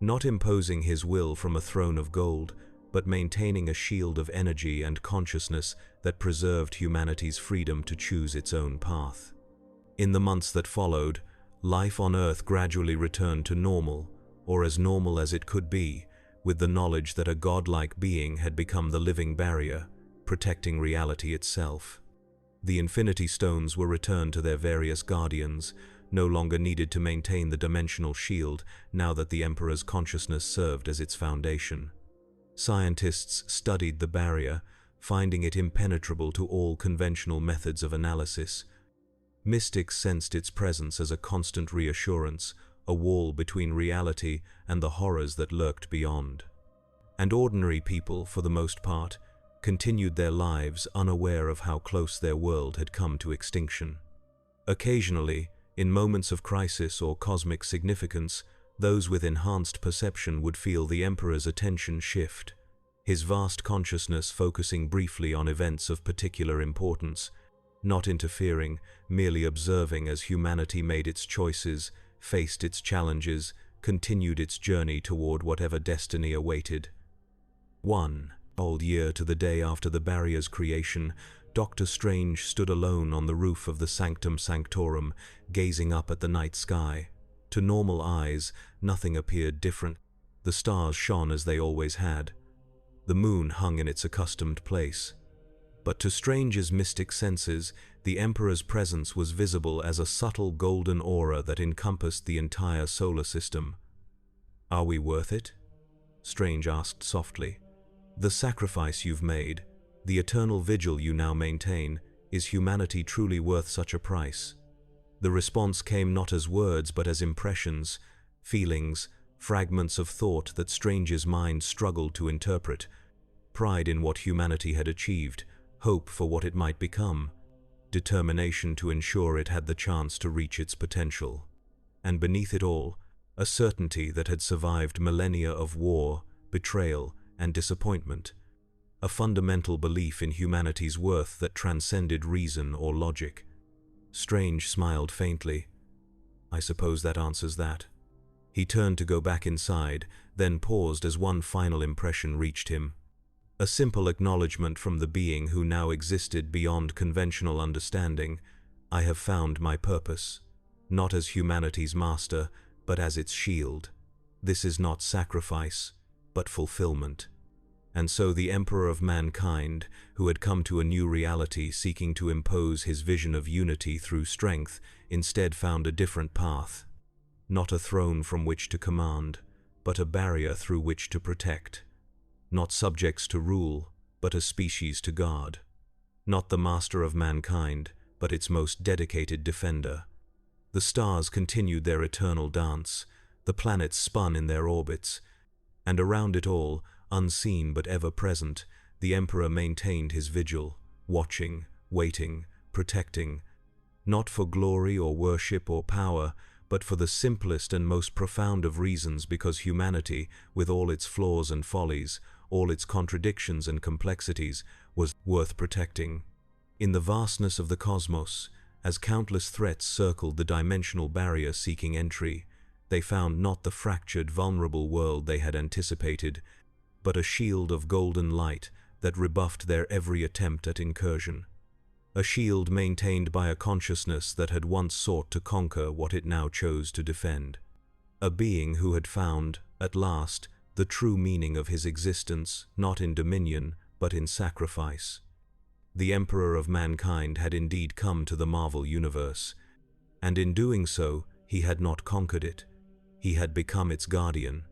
Not imposing his will from a throne of gold, but maintaining a shield of energy and consciousness that preserved humanity's freedom to choose its own path. In the months that followed, life on Earth gradually returned to normal, or as normal as it could be, with the knowledge that a godlike being had become the living barrier, protecting reality itself. The Infinity Stones were returned to their various guardians, no longer needed to maintain the dimensional shield now that the Emperor's consciousness served as its foundation. Scientists studied the barrier, finding it impenetrable to all conventional methods of analysis. Mystics sensed its presence as a constant reassurance, a wall between reality and the horrors that lurked beyond. And ordinary people, for the most part, continued their lives unaware of how close their world had come to extinction. Occasionally, in moments of crisis or cosmic significance, those with enhanced perception would feel the Emperor's attention shift, his vast consciousness focusing briefly on events of particular importance, not interfering, merely observing as humanity made its choices, faced its challenges, continued its journey toward whatever destiny awaited. One old year to the day after the barrier's creation, Dr. Strange stood alone on the roof of the Sanctum Sanctorum, gazing up at the night sky. To normal eyes, nothing appeared different. The stars shone as they always had. The moon hung in its accustomed place. But to Strange's mystic senses, the Emperor's presence was visible as a subtle golden aura that encompassed the entire solar system. "Are we worth it?" Strange asked softly. "The sacrifice you've made, the eternal vigil you now maintain, is humanity truly worth such a price?" The response came not as words but as impressions, feelings, fragments of thought that Strange's mind struggled to interpret. Pride in what humanity had achieved, hope for what it might become, determination to ensure it had the chance to reach its potential. And beneath it all, a certainty that had survived millennia of war, betrayal, and disappointment. A fundamental belief in humanity's worth that transcended reason or logic. Strange smiled faintly. "I suppose that answers that." He turned to go back inside, then paused as one final impression reached him. A simple acknowledgement from the being who now existed beyond conventional understanding. "I have found my purpose, not as humanity's master, but as its shield. This is not sacrifice, but fulfillment." And so the Emperor of mankind, who had come to a new reality seeking to impose his vision of unity through strength, instead found a different path. Not a throne from which to command, but a barrier through which to protect. Not subjects to rule, but a species to guard. Not the master of mankind, but its most dedicated defender. The stars continued their eternal dance, the planets spun in their orbits, and around it all, unseen but ever present, the Emperor maintained his vigil, watching, waiting, protecting, not for glory or worship or power, but for the simplest and most profound of reasons, because humanity, with all its flaws and follies, all its contradictions and complexities, was worth protecting. In the vastness of the cosmos, as countless threats circled the dimensional barrier seeking entry, they found not the fractured, vulnerable world they had anticipated, but a shield of golden light that rebuffed their every attempt at incursion. A shield maintained by a consciousness that had once sought to conquer what it now chose to defend. a being who had found, at last, the true meaning of his existence, not in dominion, but in sacrifice. The Emperor of mankind had indeed come to the Marvel Universe, and in doing so, he had not conquered it. He had become its guardian.